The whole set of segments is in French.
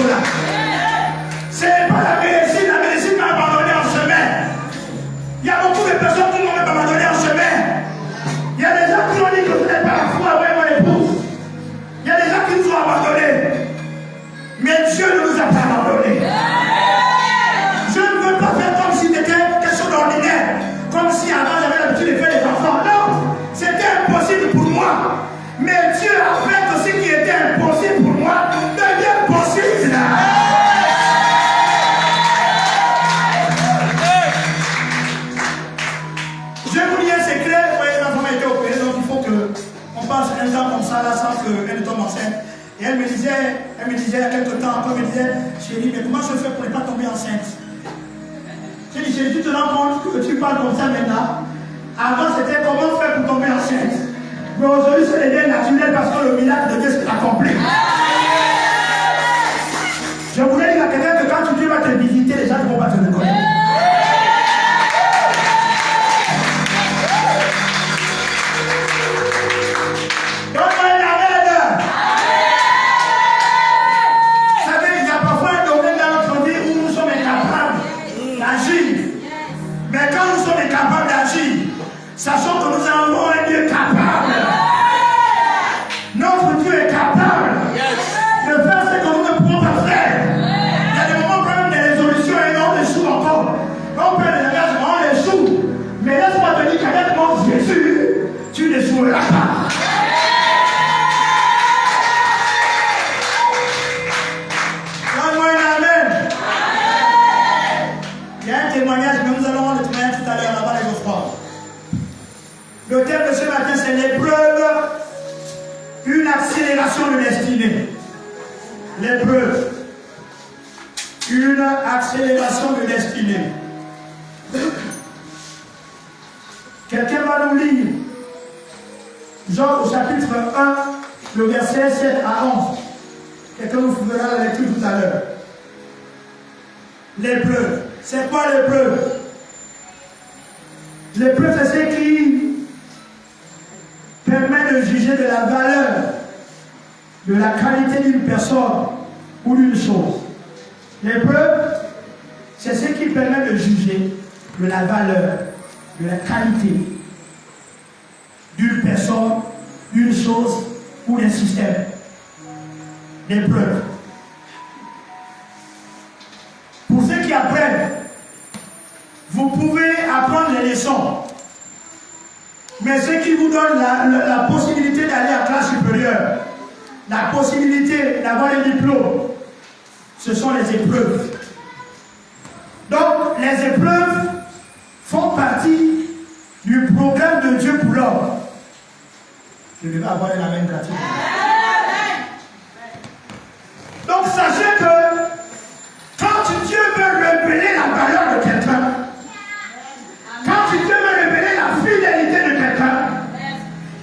niveau-là. Ce n'est pas la médecine m'a abandonné en chemin. Il y a beaucoup de personnes qui m'ont même abandonné en chemin. Il y a des gens qui ont dit que ce n'est pas la foi avec mon épouse. Il y a des gens qui nous ont abandonnés. Mais Dieu ne nous a pas abandonnés. Je ne veux pas faire comme si c'était quelque chose d'ordinaire. Comme si avant j'avais l'habitude de faire des enfants. Non, c'était impossible pour moi. Mais Dieu a fait que ce qui était impossible pour moi devient possible. Je vous dis un secret. Vous voyez, ma femme a été opérée, donc il faut qu'on passe un temps comme ça, là, sans qu'elle tombe enceinte. Et elle me disait il y a quelques temps, elle me disait, chérie, mais comment je fais pour ne pas tomber enceinte? J'ai dit, chérie, tu te rends compte que tu parles comme ça maintenant? Avant, c'était comment faire pour tomber enceinte. Mais aujourd'hui, c'est les liens naturels parce que le miracle de Dieu s'est accompli. Je voulais dire à quelqu'un que quand Dieu va te visiter, les gens ne vont pas te reconnaître. Sachant que nous avons un Dieu capable. Notre Dieu est capable de faire ce que nous ne pouvons pas faire. Il y a des moments quand même des résolutions et on échoue encore. On peut les engagements, on échoue. Mais laisse-moi te dire qu'avec mon Jésus, tu n'échoueras pas. Donne-moi un amen. Il y a un témoignage, mais nous allons voir le témoignage tout à l'heure là-bas les Geoffroy. Le thème de ce matin, c'est l'épreuve, une accélération de destinée. L'épreuve, une accélération de destinée. Quelqu'un va nous lire Job au chapitre 1, le verset 7 à 11. Quelqu'un nous fera la lecture tout à l'heure. L'épreuve. C'est quoi l'épreuve? L'épreuve, c'est ce qui permet de juger de la valeur, de la qualité d'une personne ou d'une chose. L'épreuve, c'est ce qui permet de juger de la valeur, de la qualité d'une personne, d'une chose ou d'un système. L'épreuve. Pour ceux qui apprennent, vous pouvez apprendre les leçons. Mais ce qui vous donne la possibilité d'aller à classe supérieure, la possibilité d'avoir un diplôme, ce sont les épreuves. Donc, les épreuves font partie du programme de Dieu pour l'homme. Je vais avoir la même pratique. Donc, sachez que quand Dieu veut révéler la valeur de quelqu'un, quand Dieu veut révéler la fidélité de quelqu'un,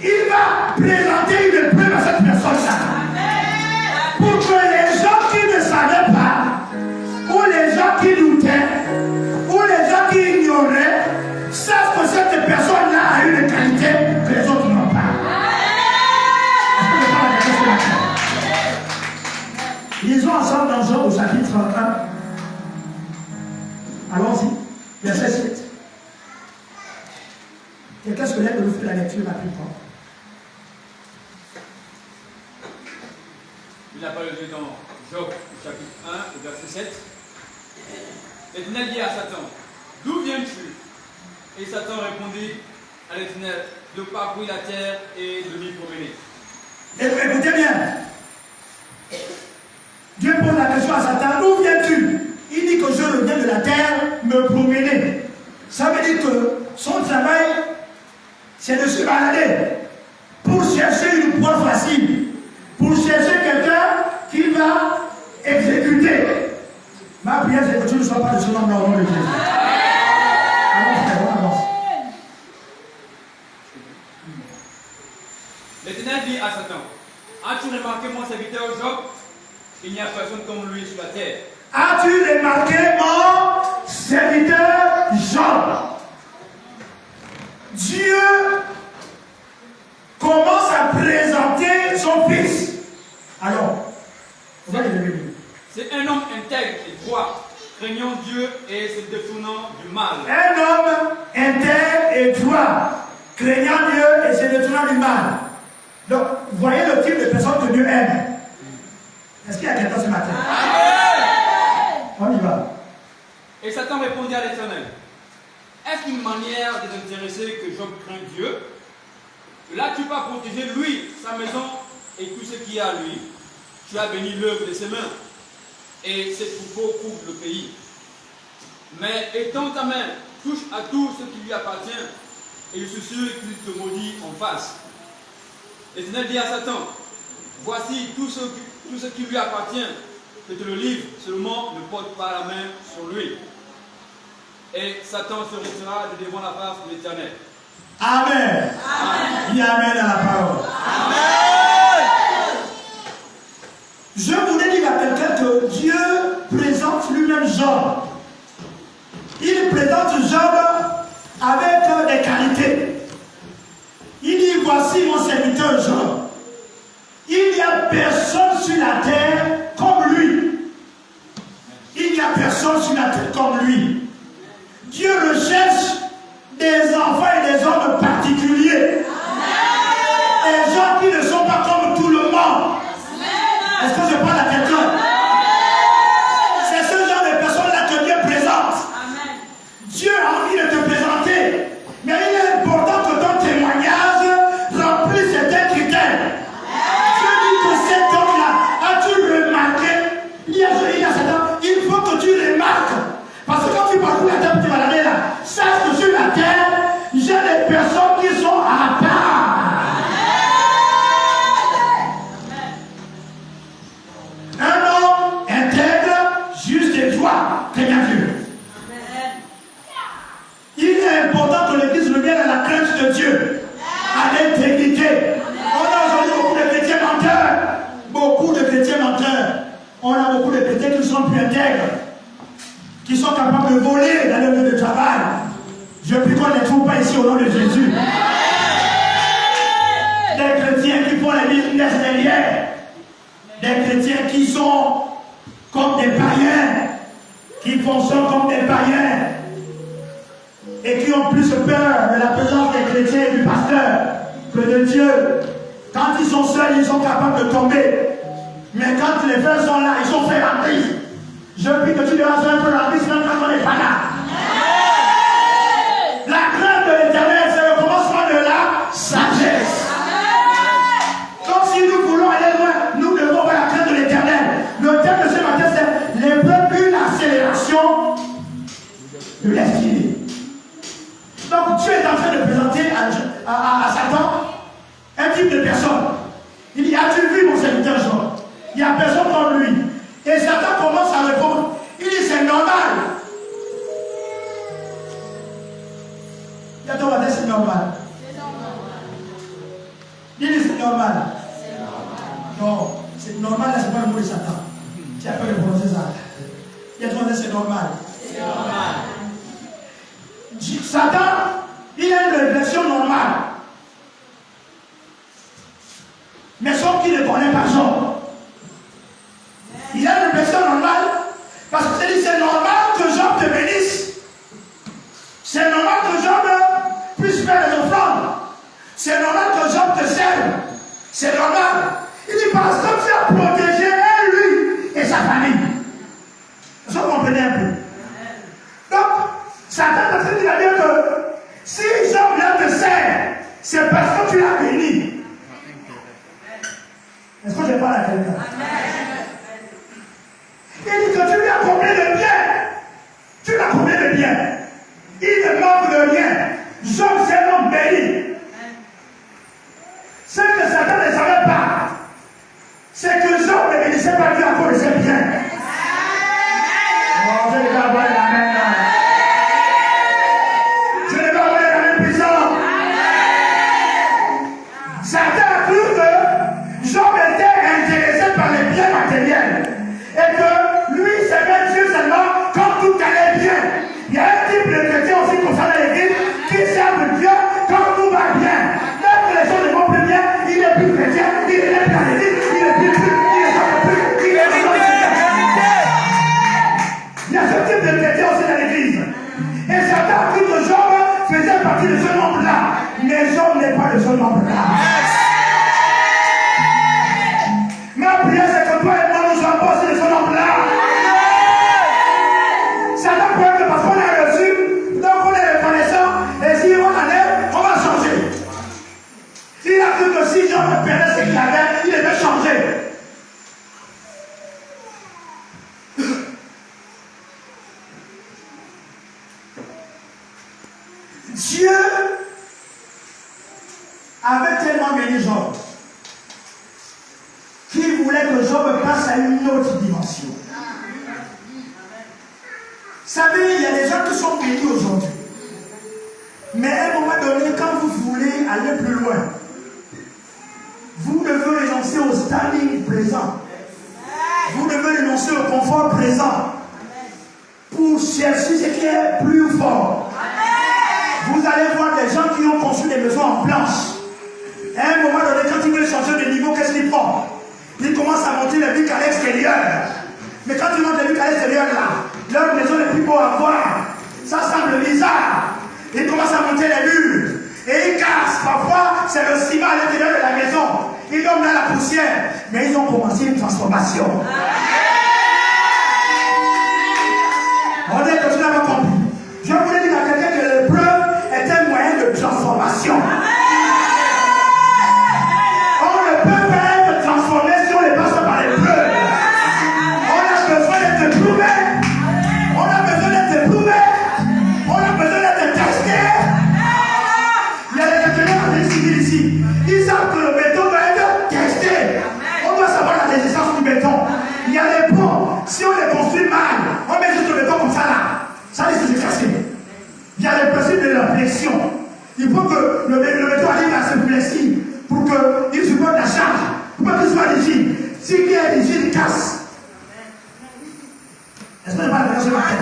il va présenter une épreuve à cette personne-là. Pour que les gens qui ne savaient pas, ou les gens qui doutaient, ou les gens qui ignoraient, savent que cette personne-là a une qualité que les autres n'ont pas. Lisons ensemble dans Job au chapitre 1. Allons-y, verset 7. Quelqu'un se lève de nous faire la lecture rapidement. Il a parlé dans Job, chapitre 1, au verset 7. L'Éternel dit à Satan, d'où viens-tu? Et Satan répondit à l'Éternel, de parcourir la terre et de m'y promener. Écoutez bien. Dieu pose la question à Satan, d'où viens-tu? Il dit que je reviens de la terre me promener. Ça veut dire que son travail, c'est de se balader pour chercher une proie facile, pour chercher quelqu'un qui va exécuter. Ma prière, c'est que tu ne sois pas de ce nombre au nom de Jésus. Allons, frère, on avance. L'Éternel dit à Satan, as-tu remarqué mon serviteur Job? Il n'y a personne comme lui sur la terre. As-tu remarqué mon serviteur Job? Dieu commence à présenter son fils. Alors, on va les lever. C'est un homme intègre et droit, craignant Dieu et se détournant du mal. Un homme intègre et droit, craignant Dieu et se détournant du mal. Donc, voyez le type de personne que Dieu aime. Est-ce qu'il y a quelqu'un ce matin? On y va. Et Satan répondit à l'Éternel, est-ce une manière de t'intéresser que Job craint Dieu? Là, tu vas protéger lui, sa maison et tout ce qu'il y a à lui. Tu as béni l'œuvre de ses mains, et ses troupeaux couvrent le pays. Mais étends ta main, touche à tout ce qui lui appartient, et je suis sûr qu'il te maudit en face. L'Éternel dit à Satan, voici tout ce qui lui appartient, je te le livre, seulement ne porte pas la main sur lui. Et Satan se retirera de devant la face de l'Éternel. Amen. Dis amen à la parole. Amen. Je voulais dire à quelqu'un que Dieu présente lui-même Job. Il présente Job avec des qualités. Il dit, voici mon serviteur Job. Il n'y a personne sur la terre comme lui. Il n'y a personne sur la terre comme lui. Dieu recherche des enfants et des hommes particuliers. Des gens qui ne sont pas comme tout le monde. Est-ce que je parle à quelqu'un? C'est ce genre de personnes-là que Dieu présente. Dieu a envie de te présenter. Mais il est important que ton témoignage remplisse certains critères. Dieu dit que cet homme-là, as-tu remarqué? Il faut que tu remarques. Parce que quand tu parcours la terre, tu vas aller là. Sache que sur la terre, j'ai des personnes qui sont à part. Un homme intègre, juste et droit, craignant Dieu. Il est important que l'Église revienne à la crainte de Dieu, à l'intégrité. On a aujourd'hui beaucoup de chrétiens menteurs. Beaucoup de chrétiens menteurs. On a beaucoup de chrétiens qui sont plus intègres, qui sont capables de voler dans le lieu de travail. Je prie qu'on ne les trouve pas ici au nom de Jésus. Des chrétiens qui font les business derrière. Des chrétiens qui sont comme des païens, qui fonctionnent comme des païens et qui ont plus peur de la présence des chrétiens et du pasteur que de Dieu. Quand ils sont seuls, ils sont capables de tomber. Mais quand les frères sont là, ils sont faits en Christ. Je prie que tu devras faire un peu en Christ même quand on n'est pas là. La crainte de l'Éternel, c'est le commencement de la sagesse. Donc si nous voulons aller loin, nous devons avoir la crainte de l'Éternel. Le thème de ce matin, c'est l'épreuve, une accélération de l'esprit. Donc Dieu est en train de présenter à Satan un type de personne. Il dit, as-tu vu mon serviteur Job? Il n'y a personne comme lui. Et Satan commence à répondre. Il dit, c'est normal. Il dit, c'est normal. Il dit, c'est normal. Non, c'est normal, c'est pas le mot de Satan. Tu as peur de prononcer ça. Il dit, c'est normal. C'est normal. Satan, il a une réflexion normale. Mais sauf qu'il ne connaît pas Job. Il a une réflexion normale parce que c'est normal que Job te bénisse. C'est normal que Job puisse faire les offrandes. C'est normal que Job te serve. C'est normal. Il dit parce que tu as protégé lui et sa famille. Est-ce que vous comprenez un peu? Donc, Satan est en train de dire que si Job vient te servir, c'est parce que tu l'as béni. Est-ce que je parle à quelqu'un? Il Dieu avait tellement béni Job qu'il voulait que Job passe à une autre dimension. Vous savez, il y a des gens qui sont bénis aujourd'hui. Mais à un moment donné, quand vous voulez aller plus loin, vous devez renoncer au standing présent. Vous devez renoncer au confort présent pour chercher ce qui est plus fort. Vous allez voir des gens qui ont construit des maisons en planche. À un moment donné, quand ils veulent changer de niveau, qu'est-ce qu'ils font? Ils commencent à monter les briques à l'extérieur. Mais quand ils montent les briques à l'extérieur, là, leur maison n'est plus beau à voir. Ça semble bizarre. Ils commencent à monter les murs. Et ils cassent. Parfois, c'est le ciment à l'intérieur de la maison. Ils dorment dans la poussière. Mais ils ont commencé une transformation. On dit que tu n'as pas compris. Je voulais dire à quelqu'un que l'épreuve est un moyen de transformation. On ne peut pas être transformé si on ne passe pas par l'épreuve. On a besoin d'être éprouvé. On a besoin d'être éprouvé. On a besoin d'être testé. Il y a des ingénieurs en civil ici. Ils savent que le béton doit être testé. On doit savoir la résistance du béton. Il y a des ponts. Si on les construit mal, on met juste le béton comme ça là. Ça risque de se casser. Il y a le principe de la flexion. Il faut que le béton arrive à se fléchir pour qu'il supporte la charge. Pour pas qu'il soit rigide. S'il est rigide, il casse. Est-ce que je parle de ce matin?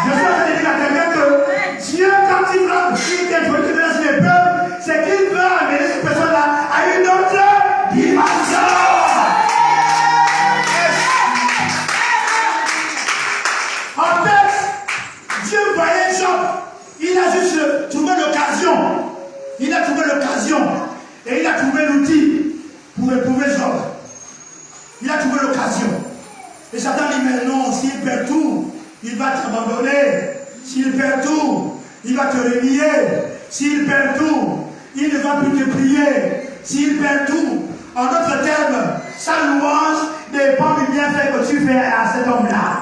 Je suis en train de dire à quelqu'un que Dieu, quand il t'introduit dans une épreuve, c'est qu'il veut amener cette personne-là à une autre dimension. En fait, Dieu voyait Job. Il a juste trouvé l'occasion. Il a trouvé l'occasion. Et il a trouvé l'outil pour éprouver Job. Il a trouvé l'occasion. Et Satan dit, mais non, s'il perd tout, il va t'abandonner. S'il perd tout, il va te renier. S'il perd tout, il ne va plus te prier. S'il perd tout, en d'autres termes, sa louange dépend du bienfait que tu fais à cet homme-là.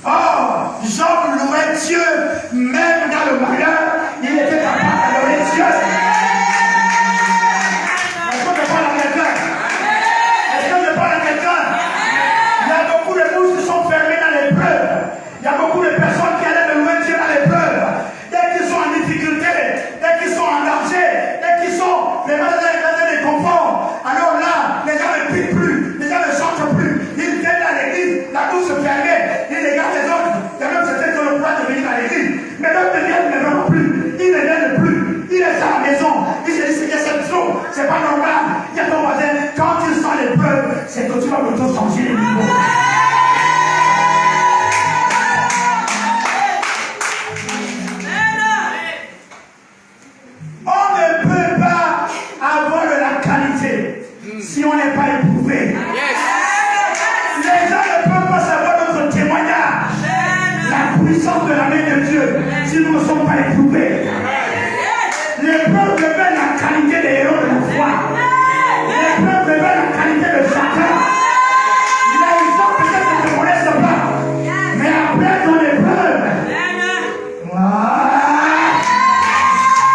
Oh, Job louait Dieu, même dans le malheur, il était capable d'adorer Dieu. Est-ce que je parle à quelqu'un? Est-ce que je parle à quelqu'un? Il y a beaucoup de bouches qui sont fermées dans l'épreuve. Il y a beaucoup de personnes qui allaient louer Dieu dans l'épreuve. Dès qu'ils sont en difficulté, dès qu'ils sont en danger, dès qu'ils sont vraiment dans des conforts, alors là, les gens ne prient plus, les gens ne chantent plus. Ils viennent à l'église, la bouche fermée, ils regardent les autres. Il y a même certains qui ont le droit de venir à l'église. Mais d'autres ne viennent vraiment plus. Ils ne viennent plus. Ils restent à la maison. Ils se disent que c'est trop. C'est pas normal. Il y a ton voisin. Quand tu sens l'épreuve, c'est que tu vas plutôt changer les niveaux. On ne peut pas avoir de la qualité si on n'est pas éprouvé. Les gens ne peuvent pas savoir notre témoignage, la puissance de la main de Dieu, si nous ne sommes pas éprouvés. L'épreuve révèle la qualité des héros de la foi. L'épreuve révèle la qualité de chacun. Les gens peut-être ne te connaissent pas, mais après ton épreuve,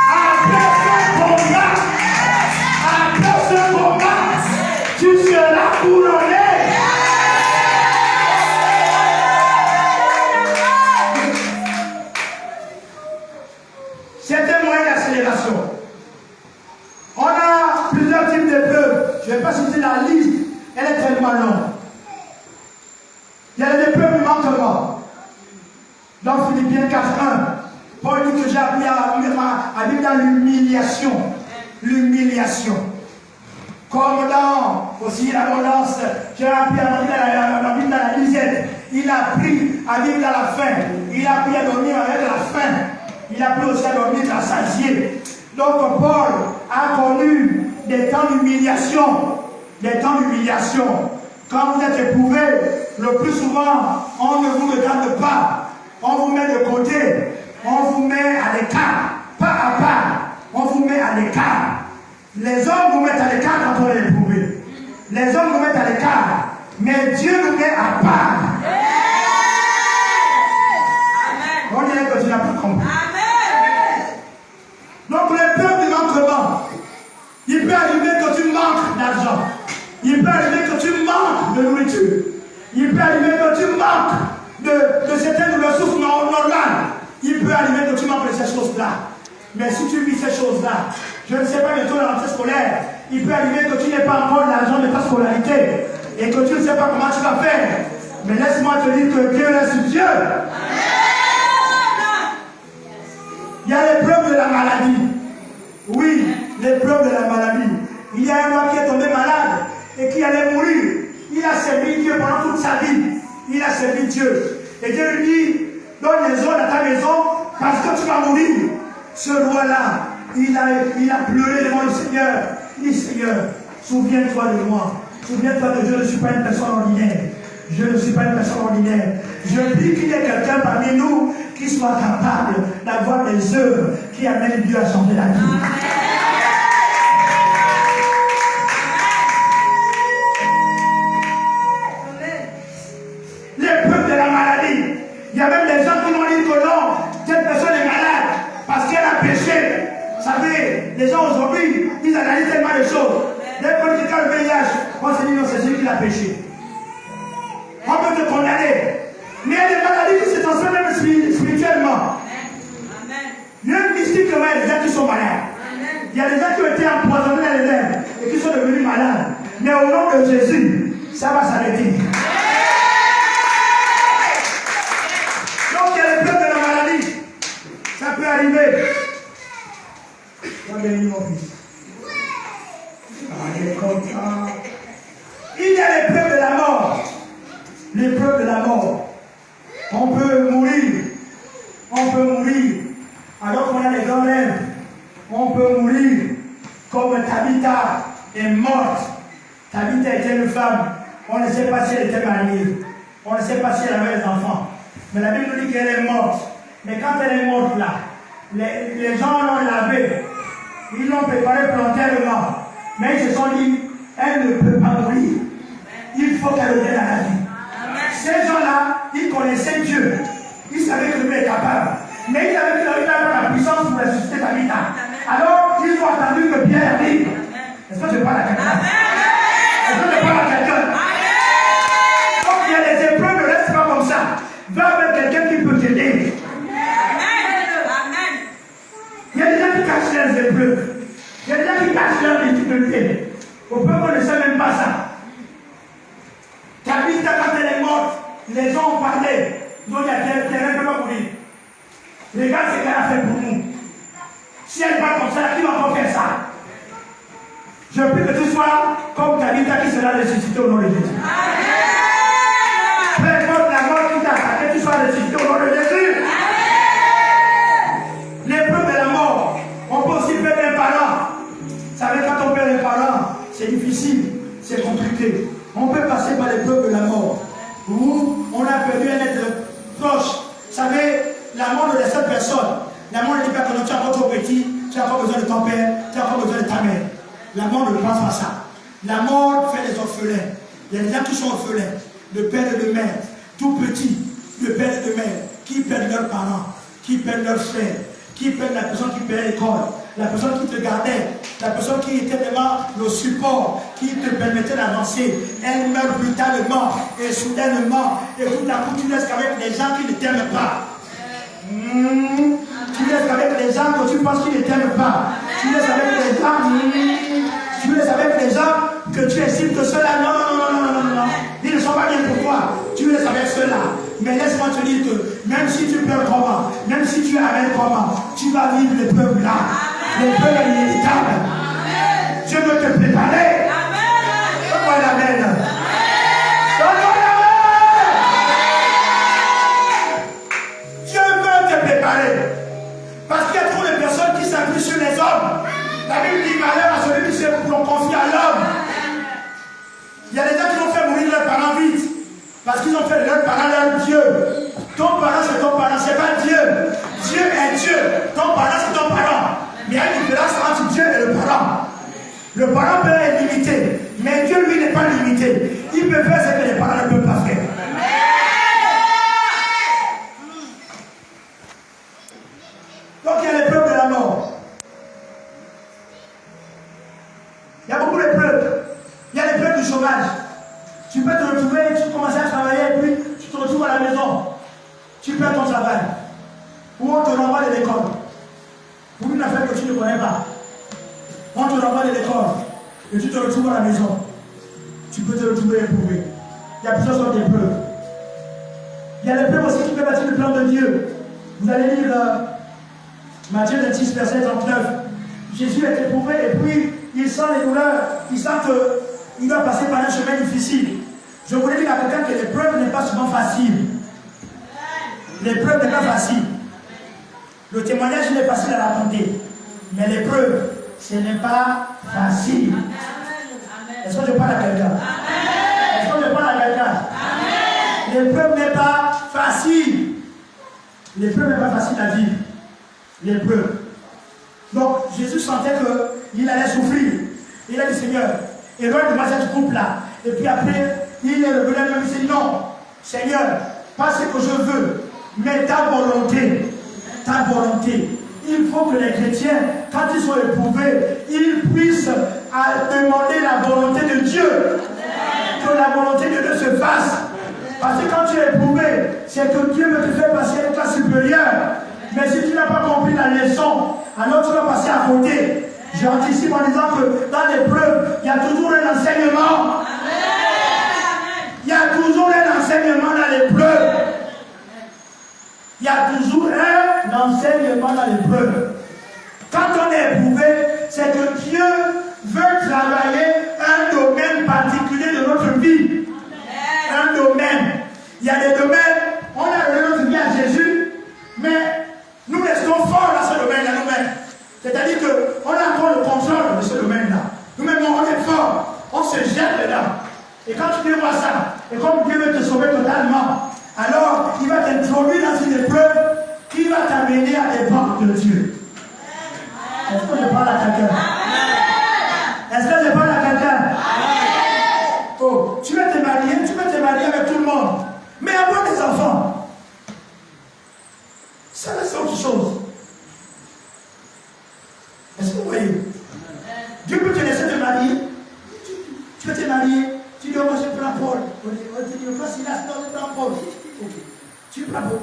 après ce combat, tu seras couronné. C'est un moyen d'accélération. On a plusieurs types d'épreuves. Je ne vais pas citer la liste, elle est tellement longue. Il y a des épreuves du manquement. Dans Philippiens 4.1, Paul dit que j'ai appris à vivre dans l'humiliation. L'humiliation. Comme dans aussi l'abondance, j'ai appris à vivre dans la misère. Il a appris à vivre dans la faim. Il a appris à dormir avec la faim. Il a appris aussi à dormir dans la satiété. Donc Paul a connu des temps d'humiliation. Des temps d'humiliation. Quand vous êtes éprouvé, le plus souvent, on ne vous regarde pas. On vous met de côté. On vous met à l'écart. Pas à part. On vous met à l'écart. Les hommes vous mettent à l'écart quand on est éprouvé. Les hommes vous mettent à l'écart. Mais Dieu nous met à part. On dirait que tu n'as pas compris. que tu manques de certaines ressources normales, il peut arriver que tu manques de ces choses-là. Mais si tu vis ces choses-là, je ne sais pas de ton rentrée scolaire, il peut arriver que tu n'aies pas encore l'argent de ta scolarité et que tu ne sais pas comment tu vas faire. Mais laisse-moi te dire que Dieu reste Dieu. Il y a l'épreuve de la maladie. Oui, l'épreuve de la maladie. Il y a un roi qui est tombé malade et qui allait mourir. Il a servi Dieu pendant toute sa vie. Il a servi Dieu. Et Dieu lui dit, donne les ordres à ta maison parce que tu vas mourir. Ce roi-là, il a pleuré devant le Seigneur. Il dit, Seigneur, souviens-toi de moi. Souviens-toi que je ne suis pas une personne ordinaire. Je ne suis pas une personne ordinaire. Je prie qu'il y ait quelqu'un parmi nous qui soit capable d'avoir des œuvres qui amènent Dieu à changer la vie. L'épreuve de la maladie. Il y a même des gens qui m'ont dit que non, cette personne est malade parce qu'elle a péché. Vous savez, les gens aujourd'hui, ils analysent tellement de choses. Dès qu'on dit qu'elle a le VIH, on se dit non, c'est celui qui l'a péché. On peut te condamner. Mais il y a des maladies qui se transmettent même spirituellement. Il y a une mystiquement, il y a des gens qui sont malades. Il y a des gens qui ont été empoisonnés dans les lèvres et qui sont devenus malades. Mais au nom de Jésus, ça va s'arrêter. Donc il y a les preuves de la maladie. Ça peut arriver. Il y a l'épreuve de la mort. L'épreuve de la mort. On peut mourir. On peut mourir. Alors qu'on a les grands rêves. On peut mourir. Comme Tabitha est morte. Tabitha était une femme. On ne sait pas si elle était mariée. On ne sait pas si elle avait des enfants. Mais la Bible nous dit qu'elle est morte. Mais quand elle est morte là, les gens l'ont lavée. Ils l'ont préparée pour l'enterrement. Mais ils se sont dit, elle ne peut pas mourir. Il faut qu'elle revienne à la vie. Ces gens-là, ils connaissaient Dieu. Ils savaient que Dieu est capable. Mais ils avaient vu la puissance pour ressusciter Tabitha. Alors, ils ont attendu que Pierre arrive. Est-ce que je parle à quelqu'un? Est-ce que je parle à quelqu'un? Donc, il y a des épreuves, ne reste pas comme ça. Va avec quelqu'un qui peut t'aider. Il y a des gens qui cachent les épreuves. Il y a des gens qui cachent leurs difficultés. Au peuple ne sait même pas ça. Tabitha, quand elle est morte, les gens ont parlé. Ils ont dit à Pierre, elle ne peut pas mourir. Regarde ce qu'elle a fait pour nous. Si elle va comme ça, qui va encore faire ça? Je prie que tu sois comme Tabitha qui sera ressuscité au nom de Jésus. Peu importe la mort qui t'a attaqué, tu sois ressuscité au nom de Jésus. L'épreuve de la mort, on peut aussi perdre un parent. Vous savez, quand on perd un parent, c'est difficile, c'est compliqué. On peut passer par l'épreuve de la mort, où on a perdu un être proche. Vous savez, la mort de cette personne, la mort ne dit pas que tu es encore trop petit, tu as encore besoin de ton père, tu as encore besoin de ta mère. La mort ne pense pas ça. La mort fait les orphelins. Il y a des gens qui sont orphelins, de père et de mère, tout petits, de père et de mère, qui perdent leurs parents, qui perdent leurs frères, qui perdent la personne qui payait l'école, la personne qui te gardait, la personne qui était vraiment le support, qui te permettait d'avancer. Elle meurt brutalement et soudainement, et tout à coup tu restes avec des gens qui ne t'aiment pas. Tu restes avec des gens que tu penses qu'ils ne t'aiment pas. Tu restes avec des gens, tu restes avec des gens que tu estimes que ceux-là, non. Ils ne sont pas bien pour toi. Tu restes avec ceux-là. Mais laisse-moi te dire que même si tu perds comment, même si tu amènes comment, tu vas vivre l'épreuve là. L'épreuve est inévitable. Dieu veut te préparer. Donne-moi l'amen. Donne-moi l'amen. Dieu veut te préparer. Parce qu'il y a trop de personnes qui s'appuient sur les hommes. La Bible dit malheur à celui qui se confie à l'homme. Il y a des gens qui ont fait mourir leurs parents vite. Parce qu'ils ont fait de leurs parents leur Dieu. Ton parent c'est ton parent, c'est pas Dieu. Dieu est Dieu. Ton parent c'est ton parent. Mais il y a une différence entre Dieu et le parent. Le parent peut être limité. Mais Dieu lui n'est pas limité. Il peut faire ce que les parents ne peuvent pas faire. Donc il y a l'épreuve de la mort. Il y a beaucoup d'épreuves. Il y a l'épreuve du chômage. Tu peux te retrouver, tu commences à travailler et puis tu de l'école et tu te retrouves à la maison, tu peux te retrouver éprouvé. Il y a plusieurs sortes d'épreuves. Il y a l'épreuve aussi qui fait partie du plan de Dieu. Vous allez lire Matthieu 26, verset 39. Jésus est éprouvé et puis il sent les douleurs, il sent qu'il doit passer par un chemin difficile. Je voulais dire à quelqu'un que l'épreuve n'est pas souvent facile. L'épreuve n'est pas facile. Le témoignage il est facile à raconter. Mais l'épreuve, ce n'est pas facile. Est-ce que je parle à quelqu'un? Est-ce que je parle à quelqu'un? L'épreuve n'est pas facile. L'épreuve n'est pas facile à vivre. L'épreuve. Donc Jésus sentait qu'il allait souffrir. Il a dit Seigneur, éloigne-moi cette coupe-là. Et puis après, il est revenu à lui et dit non, Seigneur, pas ce que je veux, mais ta volonté. Ta volonté. Il faut que les chrétiens, quand ils sont éprouvés, ils puissent demander la volonté de Dieu. Que la volonté de Dieu se fasse. Parce que quand tu es éprouvé, c'est que Dieu veut te faire passer à une classe supérieure. Mais si tu n'as pas compris la leçon, alors tu vas passer à côté. J'anticipe en disant que dans l'épreuve, il y a toujours un enseignement. Il y a toujours un enseignement dans l'épreuve. Il y a toujours un enseignement dans l'épreuve. Quand on est éprouvé, c'est que Dieu veut travailler un domaine particulier de notre vie. Un domaine. Il y a des domaines, on a donné notre vie à Jésus, mais nous restons forts dans ce domaine-là nous-mêmes. C'est-à-dire qu'on a encore le contrôle de ce domaine-là. Nous-mêmes, on est forts, on se jette dedans. Et quand tu vois ça, et comme Dieu veut te sauver totalement, alors il va t'introduire dans une épreuve qui va t'amener à dépendre de Dieu. Est-ce que je parle à quelqu'un? Est-ce que je parle à quelqu'un? Oh, tu veux te marier avec tout le monde, mais avoir des enfants, ça c'est autre chose. Est-ce que vous voyez? Dieu peut te laisser te marier. Tu veux te marier, tu dis, moi je prends Paul. On te dit, pas Silas, non, je prends Paul. Ok, tu prends Paul.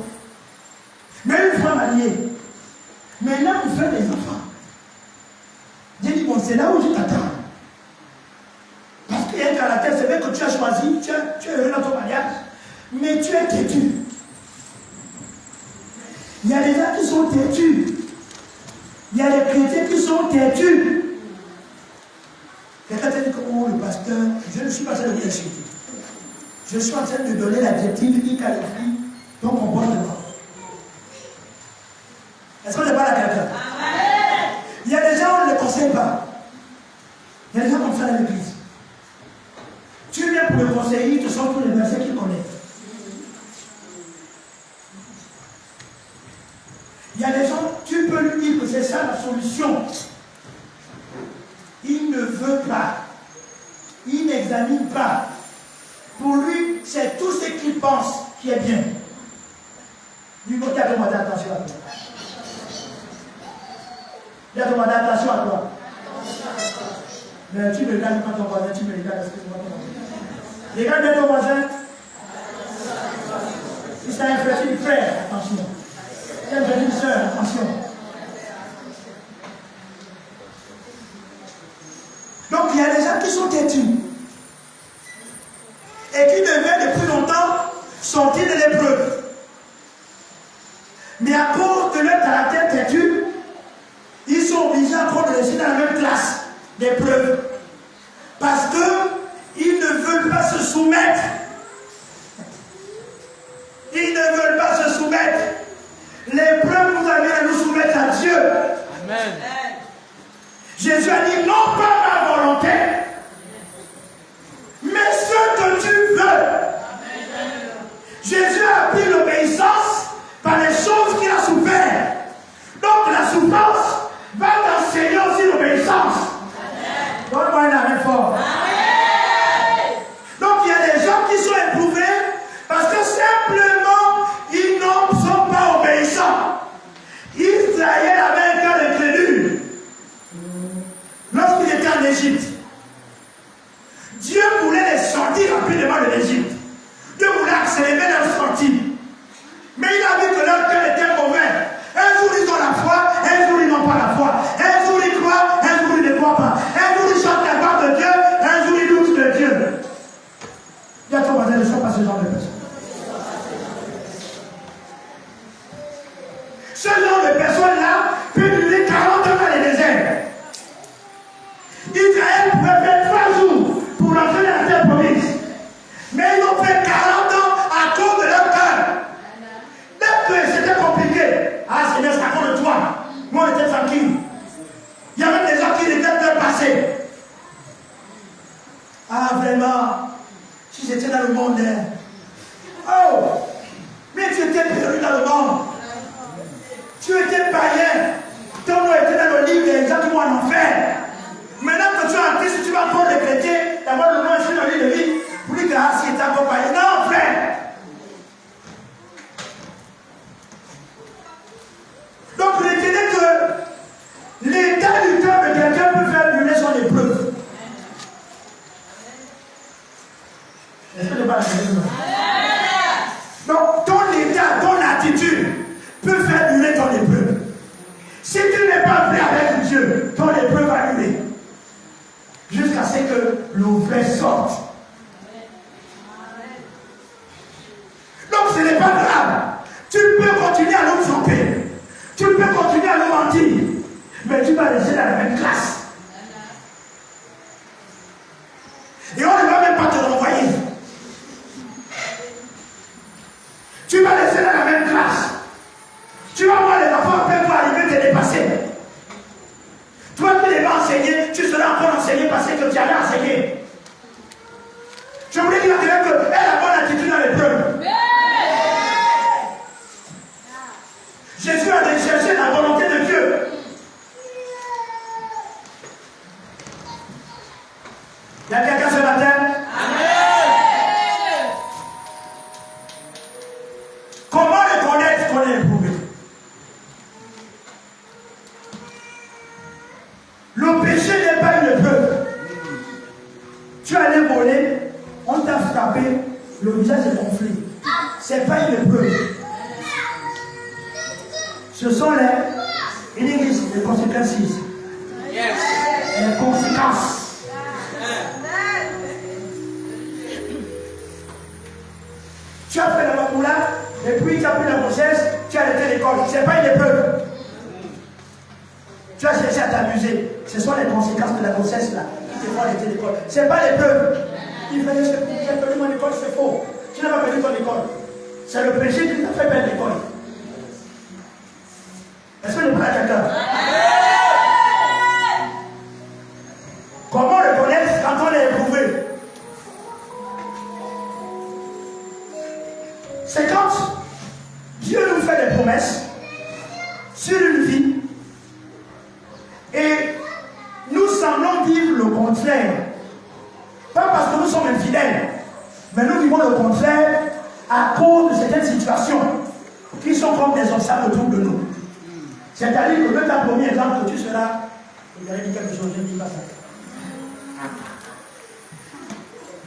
Mais une fois marié, maintenant vous faites des enfants. J'ai dit, bon, c'est là où je t'attends. Parce qu'il y a un caractère, c'est vrai que tu as choisi, tu es heureux dans ton mariage, mais tu es têtu. Il y a des gens qui sont têtus. Il y a des chrétiens qui sont têtus. Quelqu'un t'a dit comment le pasteur, je ne suis pas en train de vous insulter. Je suis en train de donner l'adjectif qui qualifie ton comportement. Est-ce qu'on ne parle à quelqu'un? Il y a des gens, on ne les conseille pas. Il y a des gens comme ça dans l'église. Tu viens pour le conseiller, ils te sortent tous les versets qu'ils connaissent. Il y a des gens, tu peux lui dire que c'est ça la solution. Il ne veut pas. Il n'examine pas. Pour lui, c'est tout ce qu'il pense qui est bien. Du côté, il a demandé attention à toi. Il a demandé attention à toi. Mais tu me regardes pas ton voisin, tu me regardes, excuse-moi ton voisin. Regarde bien ton voisin. Si c'est un frère, tu dis frère, attention. Si c'est une soeur, attention. Donc il y a des gens qui sont têtus et qui devaient depuis longtemps sortir de l'épreuve. Mais à cause de leur caractère têtu, ils sont obligés encore de rester dans la même classe d'épreuve. Parce qu'ils ne veulent pas se soumettre. Ils ne veulent pas se soumettre. L'épreuve nous amène à nous soumettre à Dieu. Amen. Jésus a dit non pas ma volonté, mais ce que tu veux. Amen. Jésus a appris l'obéissance par les choses qu'il a souffert. Donc la souffrance va t'enseigner aussi l'obéissance. Donne-moi un arrêt fort. Donc il y a des gens qui sont éprouvés parce que simplement ils ne sont pas obéissants. Israël avait un cœur incrédule. Lorsqu'il était en Égypte, ont fait 40 ans à cause de leur cœur. Dès que c'était compliqué, ah Seigneur, c'est à cause de toi. Nous on était tranquilles. Il y a même des gens qui étaient leur passé. Ah vraiment, si j'étais dans le monde, oh, mais tu étais perdu dans le monde. Tu étais païen. Ton nom était dans le livre des gens qui vont en enfer. Maintenant que tu es en Christ, tu vas encore regretter d'avoir le nom inscrit dans le livre de vie. Pour dire que ah, si tu es encore païen. Non, frère. Donc retenez que l'état du cœur de quelqu'un peut faire brûler son épreuve. Est-ce que je parle de donc ton état, ton attitude peut faire brûler ton épreuve. Si tu n'es pas prêt avec Dieu, ton épreuve va brûler. Jusqu'à ce que le vrai sorte. Donc ce n'est pas grave. Tu peux continuer à nous tromper. Tu peux continuer à nous mentir. Mais tu vas rester dans la même classe. Et on ne va même pas te renvoyer. Tu vas rester dans la même classe. Tu vas voir les enfants peuvent arriver te dépasser. Toi qui les vas enseigner, tu seras encore enseigné parce que tu allais enseigner. Je voulais dire qu'elle a la bonne attitude dans l'épreuve. Jésus a recherché la volonté de Dieu. Il y a quelqu'un ce matin? Amen. Comment reconnaître qu'on est éprouvé? Le péché n'est pas une épreuve. Tu allais voler, on t'a frappé, le visage est gonflé. Ce n'est pas une épreuve. Ce sont les conséquences. Yes. Les conséquences. Tu as fait la mamoula, et puis tu as pris la grossesse, tu as arrêté l'école. Ce n'est pas une épreuve. Tu as cherché à t'amuser. Ce sont les conséquences de la grossesse là qui te font arrêter l'école. Ce n'est pas l'épreuve. Il fallait j'ai perdu mon école, c'est faux. Tu n'as pas perdu ton école. C'est le péché qui t'a fait perdre l'école. Est-ce que je parle à quelqu'un? Comment reconnaître quand on est éprouvé? C'est quand Dieu nous fait des promesses sur une vie et nous semblons vivre le contraire. Pas parce que nous sommes infidèles, mais nous vivons le contraire à cause de certaines situations qui sont comme des obstacles autour de nous. C'est-à-dire que Dieu t'a promis exemple que tu seras. Vous allez dire quelque chose, je ne dis pas ça.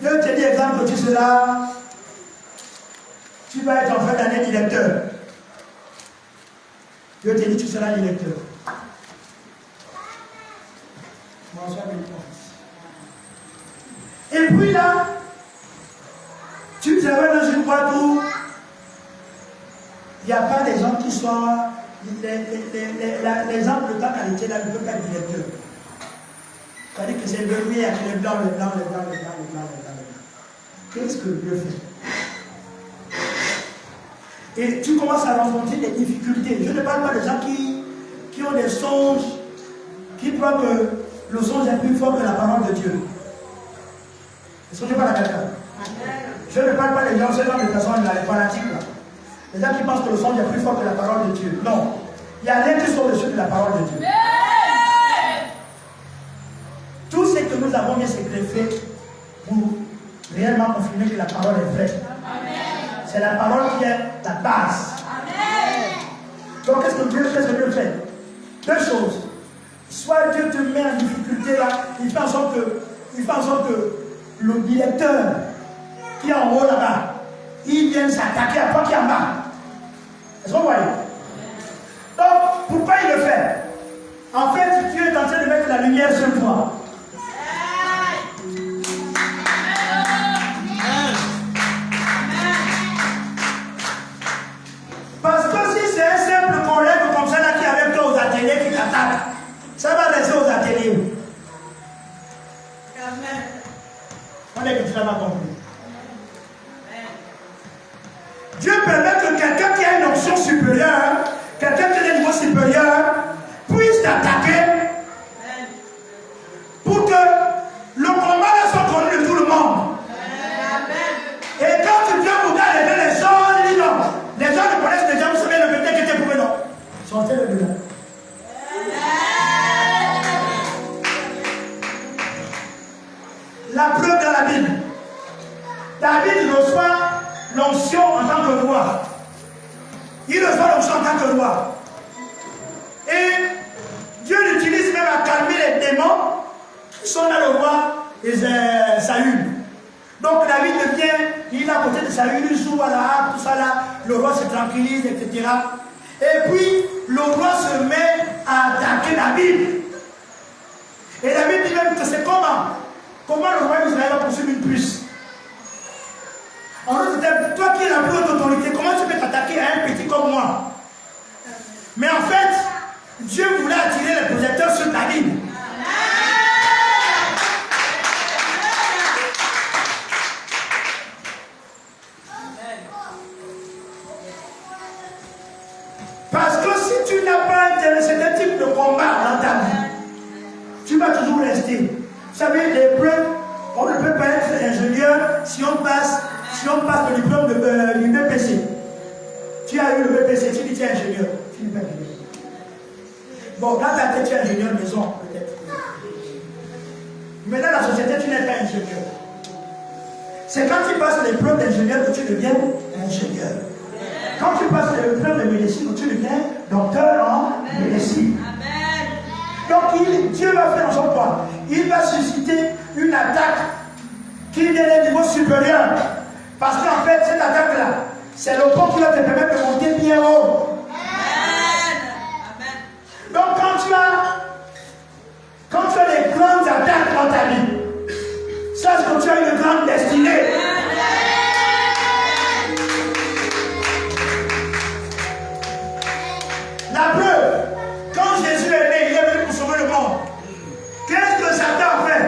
Dieu te dit exemple que tu seras. Tu vas être en fin d'année directeur. Dieu te dit tu seras directeur. Bonsoir, béni mon fils. Et puis là, tu travailles dans une boîte où il n'y a pas des gens qui sont. Les gens de ta qualité là ne peuvent pas être directeur. C'est-à-dire que c'est le lui avec les blancs, les blancs. Qu'est-ce que Dieu fait? Et tu commences à rencontrer des difficultés. Je ne parle pas de gens qui ont des songes, qui croient que le songe est plus fort que la parole de Dieu. Est-ce que je parle à quelqu'un? Je ne parle pas des gens, ce genre de personnes là, les fanatiques là. Les gens qui pensent que le songe est plus fort que la parole de Dieu. Non. Il y a rien qui soit au-dessus de la parole de Dieu. Tout ce que nous avons bien s'est greffé pour réellement confirmer que la parole est vraie. C'est la parole qui est la base. Donc qu'est-ce que Dieu fait? Deux choses. Soit Dieu te met en difficulté là, il fait en sorte que le directeur qui est en haut là-bas, il vient s'attaquer à toi qui est en bas. Est-ce que vous voyez? Donc, pourquoi il le fait? En fait, Dieu est en train de mettre la lumière sur toi. Parce que si c'est un simple collègue comme ça là qui est avec toi aux ateliers qui t'attaque, ça va rester aux ateliers. On est que tu n'as pas compris. Dieu permet que quelqu'un qui a une option supérieure, quelqu'un qui a un niveau supérieur, puisse t'attaquer pour que le combat soit connu de tout le monde. Et quand Dieu vous a révélé les choses, il dit non. Les gens ne connaissent déjà, vous savez le métier qui était prouvé, non. Sortez le dedans. La preuve dans la Bible. David reçoit l'onction en tant que roi. Il reçoit l'onction en tant que roi. Et Dieu l'utilise même à calmer les démons qui sont dans le roi Saül. Donc David devient, il est à côté de Saül, il joue à la harpe, tout ça là, le roi se tranquillise, etc. Et puis le roi se met à attaquer David. Et David dit même que c'est comment le roi d'Israël va poursuivre une puce. En d'autres termes, toi qui es la plus haute autorité, comment tu peux t'attaquer à un petit comme moi? Mais en fait, Dieu voulait attirer les projecteurs sur David. Parce que si tu n'as pas un certain type de combat dans ta vie, tu vas toujours rester. Vous savez, l'épreuve, on ne peut pas être ingénieur si on passe le diplôme du BPC. Tu as eu le BPC, tu dis que tu es ingénieur. Tu n'es pas ingénieur. Bon, dans ta tête, tu es ingénieur maison, peut-être. Mais dans la société, tu n'es pas ingénieur. C'est quand tu passes l'épreuve d'ingénieur que tu deviens ingénieur. Quand tu passes l'épreuve de médecine, tu deviens docteur en médecine. Donc Dieu va faire en son point. Il va susciter une attaque qui vient d'un niveau supérieur. Parce qu'en fait, cette attaque-là, c'est le pont qui va te permettre de monter bien haut. Donc quand tu as des grandes attaques dans ta vie, sache que tu as une grande destinée. La preuve, quand Jésus est né, il est venu pour sauver le monde. Qu'est-ce que Satan a fait?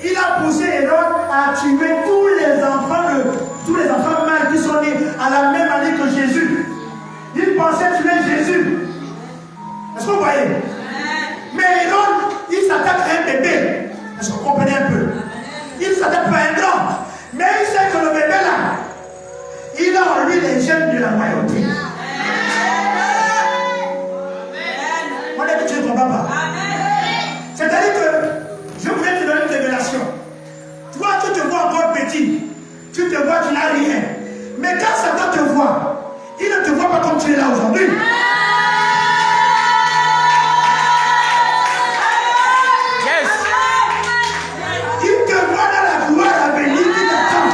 Il a poussé Hérode à tuer tous les enfants mâles qui sont nés à la même année que Jésus. Il pensait tuer Jésus. Est-ce que vous voyez? Mais Hérode, il s'attaque à un bébé. Est-ce que vous comprenez un peu? Il ne s'attaque pas à un grand. Mais il sait que le bébé là, il a en lui les gènes de la royauté. On est habitué de ton papa. C'est-à-dire que je voulais te donner une révélation. Toi, tu te vois encore petit. Tu te vois, tu n'as rien. Mais quand Satan te voit, il ne te voit pas comme tu es là aujourd'hui. Yes. Il te voit dans la gloire à venir qui t'attend.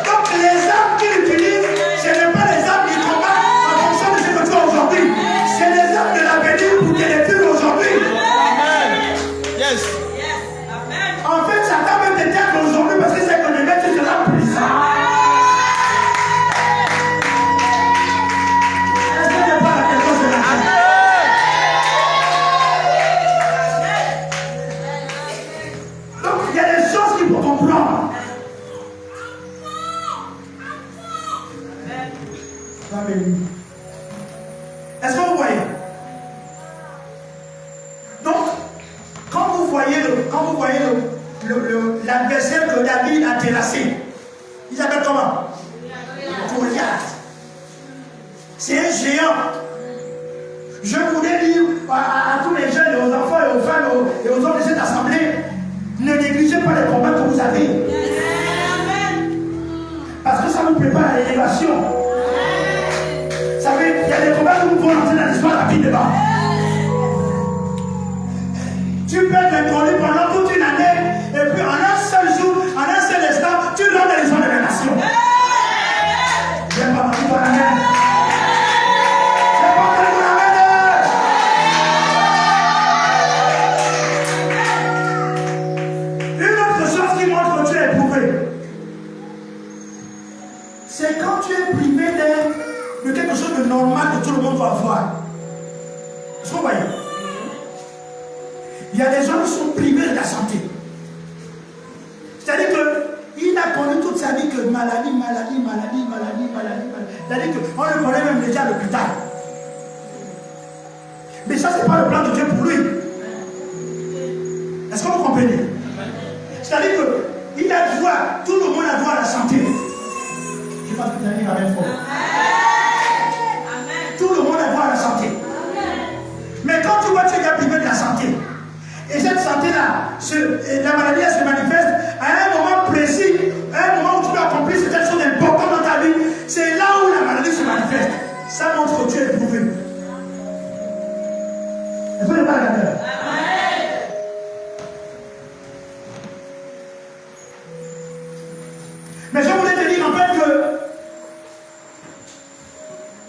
Donc les armes qu'il utilise, ce n'est pas les armes du combat en fonction de ce que tu as aujourd'hui. C'est les armes de l'avenir pour te détruire aujourd'hui. Yes. En fait, Satan veut te détruire aujourd'hui parce que c'est que le maître sera puissant. Est-ce que je parle à quelque chose de la vie? Donc il y a des choses qu'il faut comprendre. Amen. Est-ce que vous voyez? Donc, quand vous voyez l'adversaire que David a terrassé, il s'appelle comment? Goliath. C'est un géant. Je voulais dire à tous les jeunes, et aux enfants, et aux femmes, et aux hommes de cette assemblée, ne négligez pas les combats que vous avez. Parce que ça vous prépare à l'élévation. Vous savez, il y a des combats où vous pouvez entrer dans l'histoire rapidement. Tu peux être introduit pendant toute une année, et puis en un seul jour, en un seul instant, tu rentres dans l'histoire de la nation. J'aime pas parler de la main. J'aime pas parler de la main. Une autre chose qui montre que tu es éprouvé, c'est quand tu es privé de quelque chose de normal que tout le monde doit avoir. Est-ce que vous voyez? Il y a des gens qui sont privés de la santé. C'est-à-dire qu'il n'a connu toute sa vie que maladie. C'est-à-dire qu'on le connaît même déjà à l'hôpital. Mais ça, c'est pas le plan de Dieu pour lui. Est-ce que vous comprenez? C'est-à-dire qu'il a droit, tout le monde a droit à la santé. Je ne sais pas si vous avez la même fois. Tout le monde a droit à la santé. Mais quand tu vois que tu es privé de la santé, et cette santé-là, la maladie elle se manifeste à un moment précis, à un moment où tu peux accomplir certaines choses importantes dans ta vie, c'est là où la maladie se manifeste. Ça montre que tu es éprouvé. Est-ce que vous n'êtes pas d'accord? Mais je voulais te dire en fait que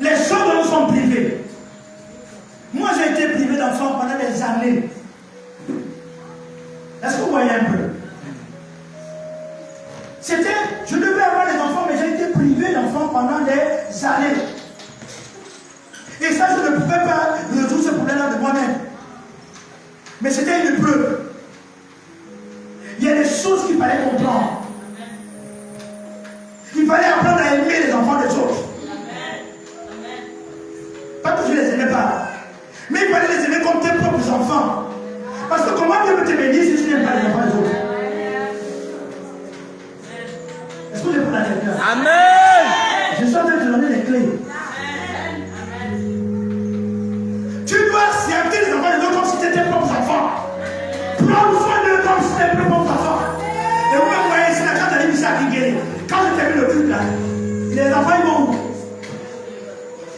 les choses dont nous sommes privés. Moi j'ai été privé d'enfants pendant des années. Est-ce que vous voyez un peu? Je devais avoir des enfants, mais j'ai été privé d'enfants pendant des années. Et ça, je ne pouvais pas résoudre ce problème-là de moi-même. Mais c'était une preuve. Il y a des choses qu'il fallait comprendre. Il fallait apprendre à aimer les enfants des autres. Pas que je ne les aimais pas. Mais il fallait les aimer comme tes propres enfants. Parce que comment Dieu peut te bénir si tu n'aimes pas les enfants des autres? Est-ce que je peux la quelqu'un? Amen. Je suis en train de te donner les clés. Tu dois accepter les enfants des autres comme si c'était tes propres enfants. Prends soin d'eux comme si c'était tes propres enfants. Et vous me voyez ici, quand tu as dit ça qui guérit. Quand je termine le culte là, les enfants ils vont où?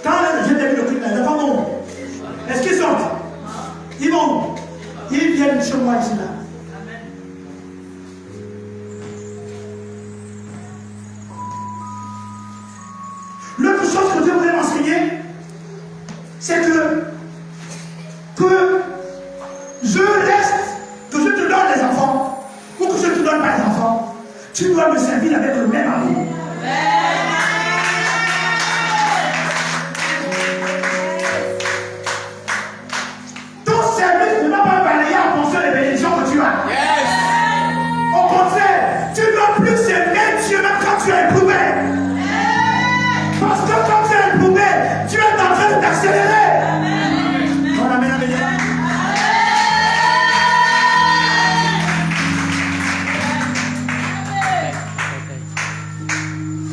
Quand je termine le culte là, les enfants vont où? Est-ce qu'ils sortent? Ils vont où? Ils viennent chez moi ici là. L'autre chose que Dieu voulait m'enseigner, c'est que je reste, que je te donne les enfants, ou que je ne te donne pas les enfants, tu dois me servir avec le même amour. Ton service ne va pas balayer en fonction des bénédictions que tu as. Au contraire, tu dois plus aimer Dieu même quand tu es éprouvé. Parce que quand tu es éprouvé, tu es en train de t'accélérer. Bon, amen, amen.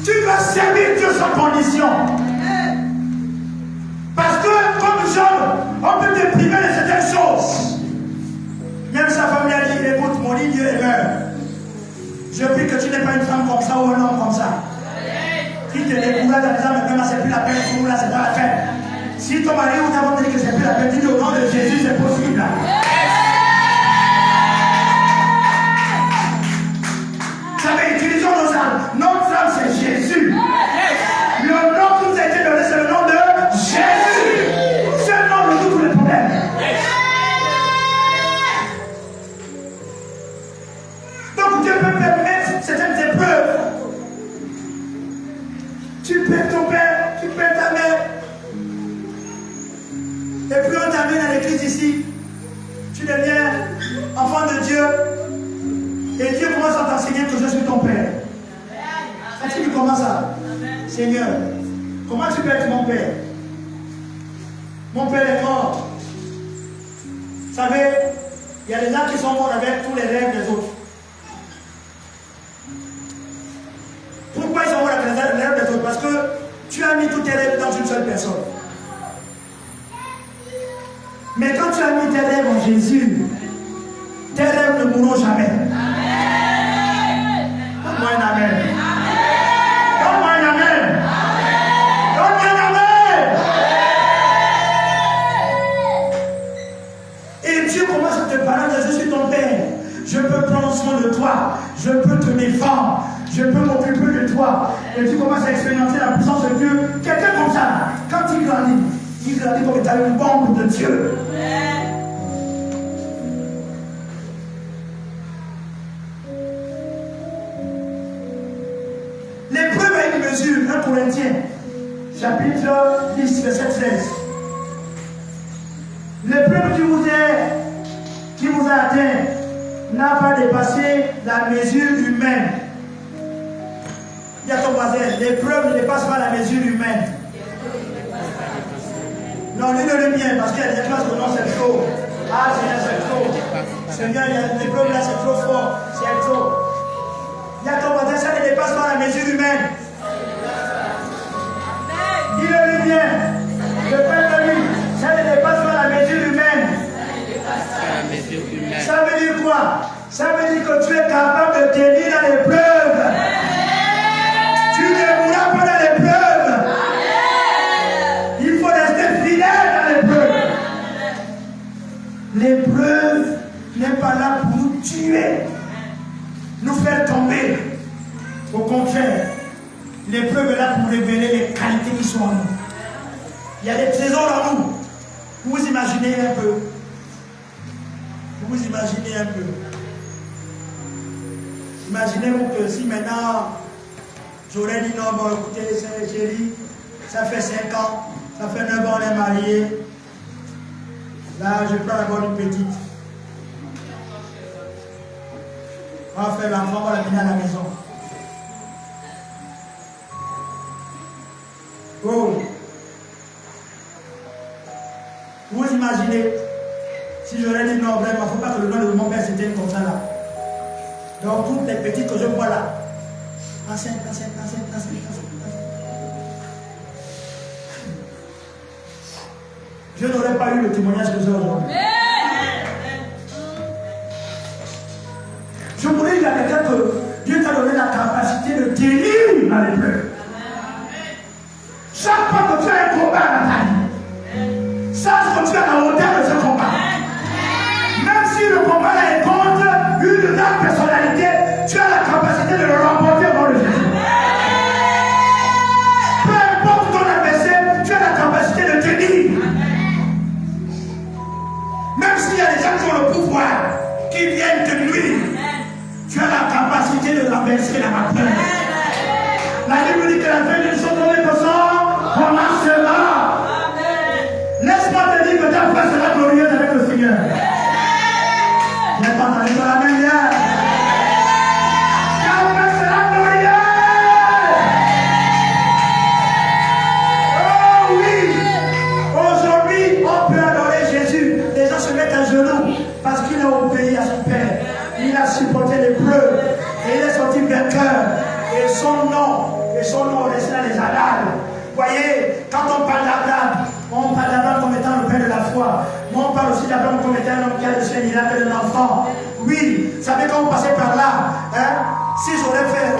Tu dois servir Dieu sans condition. Parce que comme Job, on peut te priver de certaines choses. Même sa femme lui a dit, écoute, mon lit, Dieu est meurt. Je prie que tu n'aies pas une femme comme ça ou un homme comme ça. Qui te découvre en disant, mais vraiment, c'est plus la peine pour nous, là, c'est pas la peine. Si ton mari ou ta femme te dit que c'est plus la peine, dis au nom de Jésus, c'est possible. Vous savez, utilisons nos âmes. Notre âme, c'est Jésus. Le nom qui nous a été donné, c'est le nom de Jésus. Ce nom résout tous les problèmes. Donc Dieu peut permettre certaines épreuves. Tu perds ton père, tu perds ta mère. Et puis on t'amène à l'église ici. Tu deviens enfant de Dieu. Et Dieu commence à t'enseigner que je suis ton père. Quand tu commences à, Seigneur, comment tu peux être mon père? Mon père est mort. Vous savez, il y a des gens qui sont morts avec tous les rêves des autres. Pourquoi ils sont morts avec les rêves des autres? Parce que tu as mis tous tes rêves dans une seule personne. Mais quand tu as mis tes rêves en Jésus, tes rêves ne mourront jamais. Donne-moi un amen. Donne-moi un amen. Donne-moi un amen. Et Dieu commence à te parler de je suis ton père. Je peux prendre soin de toi. Je peux te défendre. Je peux m'occuper de toi. Et tu commences à expérimenter la puissance de Dieu. Quelqu'un comme ça, quand il grandit comme étant une bombe de Dieu. L'épreuve a une mesure, 1 Corinthiens, chapitre 10, verset 13. L'épreuve qui vous a atteint n'a pas dépassé la mesure humaine. Dis à ton voisin, l'épreuve ne dépasse pas la mesure humaine. Non, lis-le bien, parce qu'il y a des classes que non, c'est trop. Ah, Seigneur, c'est trop. Seigneur, l'épreuve là, c'est trop fort. C'est trop. Dis à ton voisin, ça ne dépasse pas la mesure humaine. Dis-le bien. Le Père de lui, ça ne dépasse pas la mesure humaine. Ça veut dire quoi? Ça veut dire que tu es capable de tenir dans l'épreuve. Tu ne mourras pas dans l'épreuve. Il faut rester fidèle dans l'épreuve. L'épreuve n'est pas là pour nous tuer, nous faire tomber. Au contraire, l'épreuve est là pour révéler les qualités qui sont en nous. Il y a des trésors en nous. Vous imaginez un peu. Vous imaginez un peu. Imaginez-vous que si maintenant j'aurais dit non, bon écoutez, chérie, ça fait 5 ans, ça fait 9 ans on est mariés. Là, je prends d'abord une petite. On va faire l'enfant, on va l'amener à la maison. Oh! Vous imaginez, si j'aurais dit non, vraiment, il ne faut pas que le nom de mon père s'éteigne comme ça là. Donc toutes les petites que je vois là, enceinte. Je n'aurais pas eu le témoignage que j'ai aujourd'hui. Je voulais dire à quelqu'un que Dieu t'a donné la capacité de tenir dans l'épreuve. Chaque fois que tu as un combat dans ta vie, sache que tu es à la hauteur de ce combat. Même si le combat est contre une grande personnalité, tu as la capacité de le remporter au nom de Jésus. Peu importe ton adversaire, tu as la capacité de tenir. Même s'il y a des gens qui ont le pouvoir, qui viennent te nuire, tu as la capacité de renverser la vapeur. La Bible dit que la fin d'une chose commencera. Laisse-moi te dire que ta foi sera glorieuse avec le Seigneur. Je n'ai pas entendu dans la même hier. Ta foi sera glorieuse. Oh oui. Aujourd'hui, on peut adorer Jésus. Les gens se mettent à genoux parce qu'il a obéi à son Père. Il a supporté l'épreuve et il est sorti vainqueur. Et son nom reste dans les annales. Vous voyez, quand on parle d'Abraham, on parle d'Abraham comme étant le père de la foi. Mais on parle aussi d'Abraham comme étant un homme qui a reçu un miracle d'un enfant. Oui, vous savez quand on passait par là, si j'aurais fait,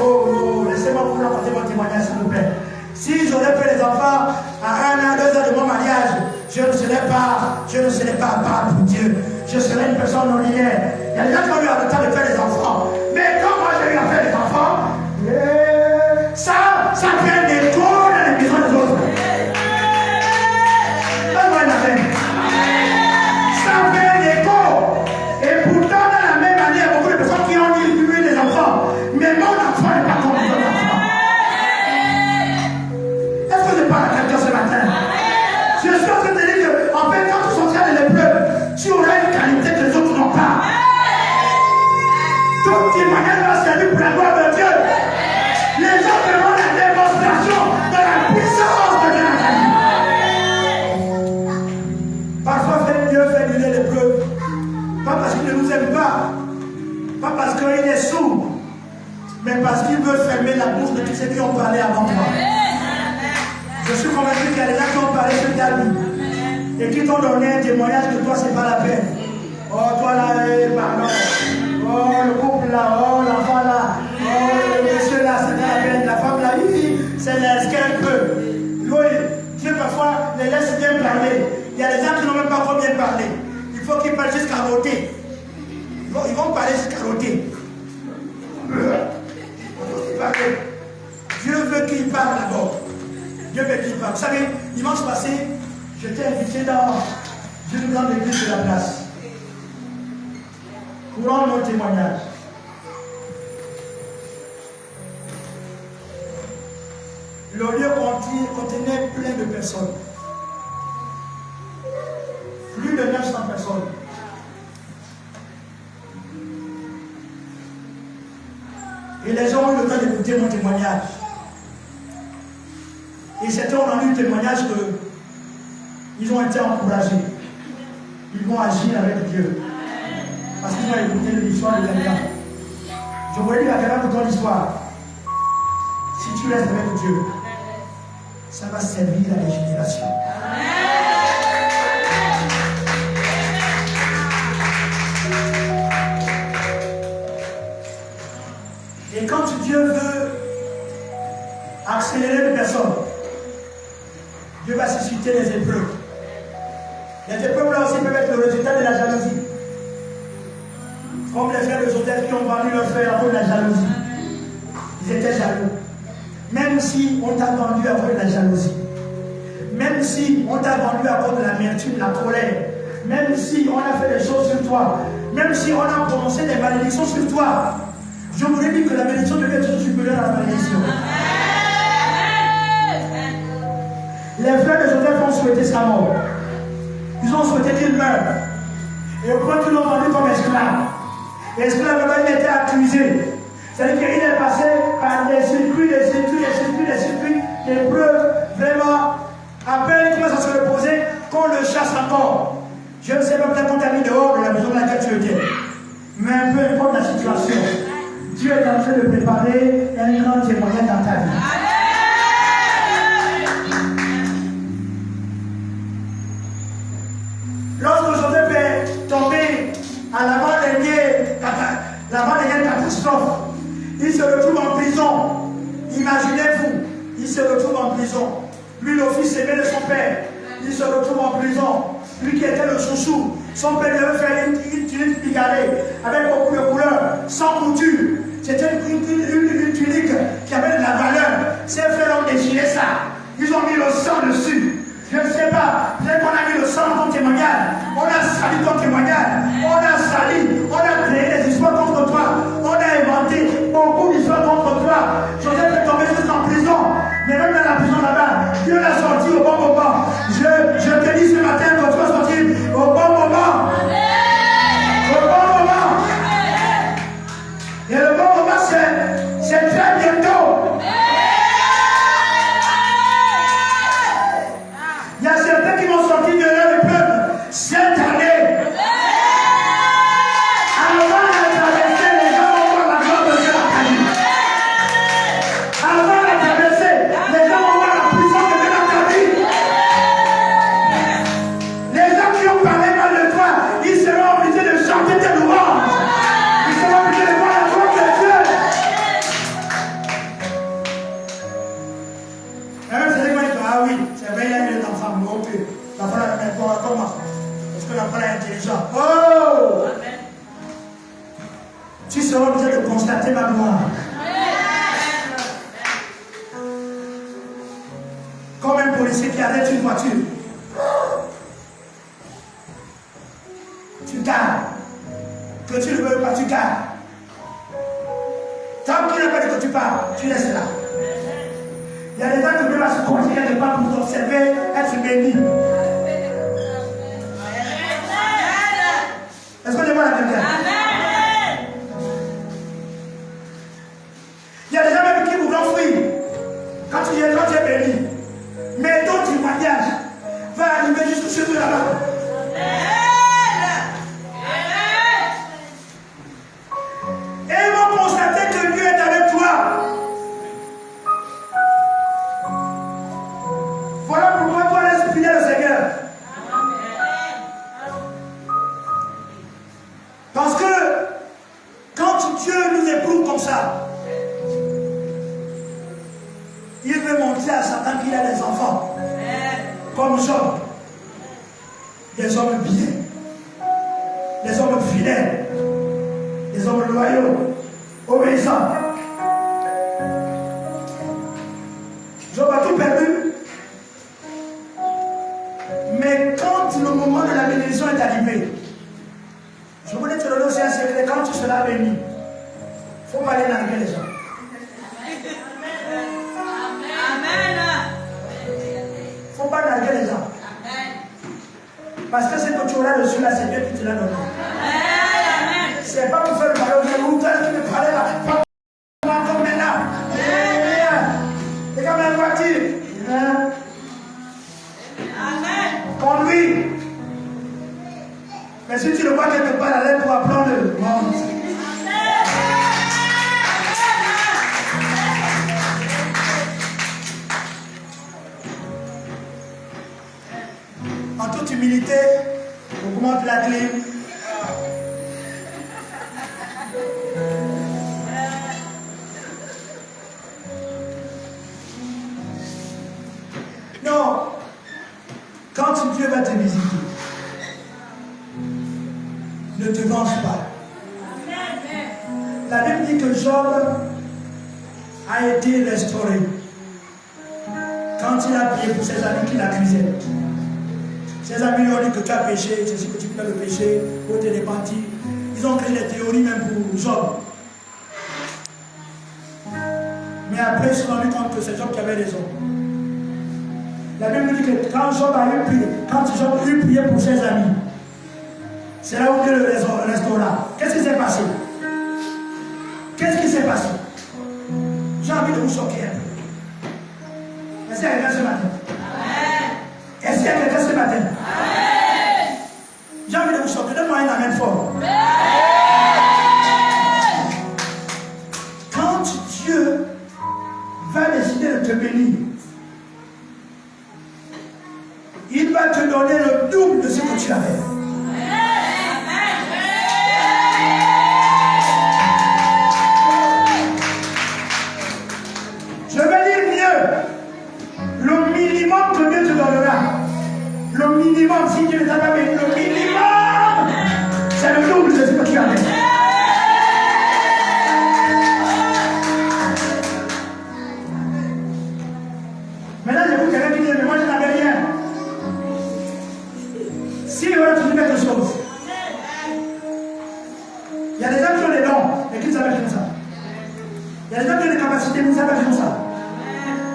laissez-moi vous rapporter mon témoignage s'il vous plaît. Si j'aurais fait les enfants à 1 an, 2 ans de mon mariage, je ne serais pas part pour Dieu. Je serais une personne ordinaire. Il y a des gens qui ont eu le temps de faire les enfants. Mais quand moi j'ai eu à faire les enfants, ça fait un écho dans les maisons des autres. Donne-moi une amen. Ça fait un écho. Et pourtant, dans la même année, il y a beaucoup de personnes qui ont eu des enfants. Mais mon enfant n'est pas comme ton enfant. Est-ce que je parle à quelqu'un ce matin? Je suis en train de dire que, en fait, quand tu sortiras de l'épreuve, tu auras une qualité que les autres n'ont pas. Ton témoignage va servir pour la gloire de Dieu. Les gens verront la démonstration de la puissance de Dieu dans ta vie. Parfois, Dieu fait durer l'épreuve. Pas parce qu'il ne nous aime pas. Pas parce qu'il est sourd. Mais parce qu'il veut fermer la bouche de tous ceux qui ont parlé avant moi. Je suis convaincu qu'il y a des gens qui ont parlé sur ta vie. Et qui t'ont donné un témoignage que toi, c'est pas la peine. Oh, toi là, pardon. Oh, le couple là, oh, l'enfant là, oh, le monsieur là, c'est pas la peine, la femme là, oui, c'est ce qu'elle peut. Oui, Dieu parfois les laisse bien parler. Il y a des gens qui n'ont même pas trop bien parlé. Il faut qu'ils parlent jusqu'à roter. Ils vont parler jusqu'à roter. Dieu veut qu'ils parlent d'abord. Dieu veut qu'ils parlent. Vous savez, dimanche passé, j'étais invité dans une grande église de la place. Courant mon témoignage. Le lieu contenait plein de personnes. Plus de 900 personnes. Et les gens ont eu le temps d'écouter mon témoignage. Et c'était on a eu le témoignage qu'ils ont été encouragés. Ils vont agir avec Dieu. Parce qu'ils ont écouté l'histoire de quelqu'un. Je voulais dire à quelqu'un de ton histoire. Si tu restes avec Dieu, ça va servir à des générations. Et quand Dieu veut accélérer une personne, Dieu va susciter les épreuves. Les épreuves là aussi peuvent être le résultat de la jalousie. Comme les frères de Joseph qui ont vendu leur frère à cause de la jalousie. Ils étaient jaloux. Même si on t'a vendu à cause de la jalousie. Même si on t'a vendu à cause de l'amertume, la colère. Même si on a fait des choses sur toi. Même si on a prononcé des malédictions sur toi. Je voulais dire que la bénédiction devait être supérieure à la malédiction. Les frères de Joseph ont souhaité sa mort. Ils ont souhaité qu'il meure. Et au point qu'ils l'ont vendu comme esclave. L'esclave, il était accusé. C'est-à-dire qu'il est passé par des circuits, des preuves, vraiment. À peine il commence à se reposer, qu'on le chasse encore. Je ne sais pas, peut-être qu'on t'a mis dehors de la maison dans laquelle tu étais. Mais peu importe la situation, Dieu est en train de préparer un grand témoignage dans ta vie. Lorsque Joseph est tombé à l'avant-dernière catastrophe, il se retrouve en prison. Imaginez-vous, il se retrouve en prison. Lui, le fils aimé de son père, il se retrouve en prison. Lui qui était le chouchou, son père devait faire une tunique picarée avec beaucoup de couleurs, sans couture. C'était une tunique qui avait de la valeur. Ses frères ont déchiré ça. Ils ont mis le sang dessus. Je ne sais pas, peut-être qu'on a mis le sang dans ton témoignage. On a sali ton témoignage. On a sali, on a créé des histoires contre toi. On a inventé beaucoup d'histoires contre toi. Joseph est tombé juste en prison. Mais même dans la prison là-bas, Dieu l'a sorti au bon moment. Je te dis ce matin que tu vas sortir au bon moment. Au bon moment. Et le bon moment, c'est très bientôt. Il y a certains qui vont sortir de leur épreuve cette année. Avant de traverser, les gens vont voir la gloire de Dieu dans ta vie. Avant de traverser, les gens vont voir la puissance de Dieu dans ta vie. Les gens qui ont parlé mal de toi, ils seront obligés de chanter tes louanges. Ils seront obligés de voir la gloire de Dieu. Et même c'est vrai que, ah oui, c'est vrai, il a eu des enfants. Ok, l'enfant est comment? Est-ce que l'enfant est intelligent? Oh! Amen. Tu seras obligé de constater ma gloire. Comme un policier qui arrête une voiture. Tu gardes. Que tu ne veux pas, tu gardes. Tant qu'il n'a pas dit que tu pars, tu laisses là. Il y a des gens qui veulent se conduire quelque part pour t'observer, être béni. Est-ce que tu vois la quelqu'un? Il y a des gens même qui voudront fuir quand tu es béni. Mais ton témoignage va arriver jusqu'à chez eux là-bas. Et ils vont constater que Dieu est avec toi. Voilà pourquoi toi reste fidèle au Seigneur. Parce que quand Dieu nous éprouve comme ça, il veut montrer à Satan qu'il a des enfants. Comme Job. Des hommes bien. Des hommes fidèles. Des hommes loyaux. Obéissants. Job a tout perdu. Mais quand le moment de la bénédiction est arrivé, je voulais te donner aussi un secret. Quand tu seras béni, il ne faut pas aller narguer les gens. Il ne faut pas narguer les gens. Parce que ce que tu auras reçu là, c'est Dieu qui te l'a donné. Ce n'est pas pour faire le malheur de vous, tu me parlais là. Pas comme maintenant. C'est comme une voiture. quelque part à l'aide pour apprendre le monde. En toute humilité, augmente la clim. Non, quand Dieu va te visiter, ne te venge pas. La Bible dit que Job a été restauré quand il a prié pour ses amis qui l'accusaient. Ses amis lui ont dit que tu as péché, c'est ce que tu peux le péché, pour te repentir. Ils ont créé des théories même pour Job. Mais après, ils se sont rendus compte que c'est Job qui avait raison. La Bible dit que quand Job a eu prié, quand Job a eu prié pour ses amis, c'est là où Dieu le restaura. Qu'est-ce qui s'est passé? Qu'est-ce qui s'est passé? J'ai envie de vous choquer un peu. Est-ce qu'il y a quelqu'un ce matin? Est-ce qu'il y a quelqu'un ce matin? J'ai envie de vous choquer. Donne-moi un amen fort. Quand Dieu va décider de te bénir, il va te donner le double de ce que tu avais. Je vais dire mieux. Le minimum que Dieu te donnera. Le minimum, si Dieu ne t'a pas béni, le minimum, c'est le double de ce que tu avais. Maintenant, j'écoute quelqu'un qui dit, mais moi je n'avais rien. Si on a trouvé quelque chose, il y a des gens qui ont des dons, mais qui ne savent pas faire ça. Il y a des gens qui ont des capacités, mais qui ne savent pas faire ça.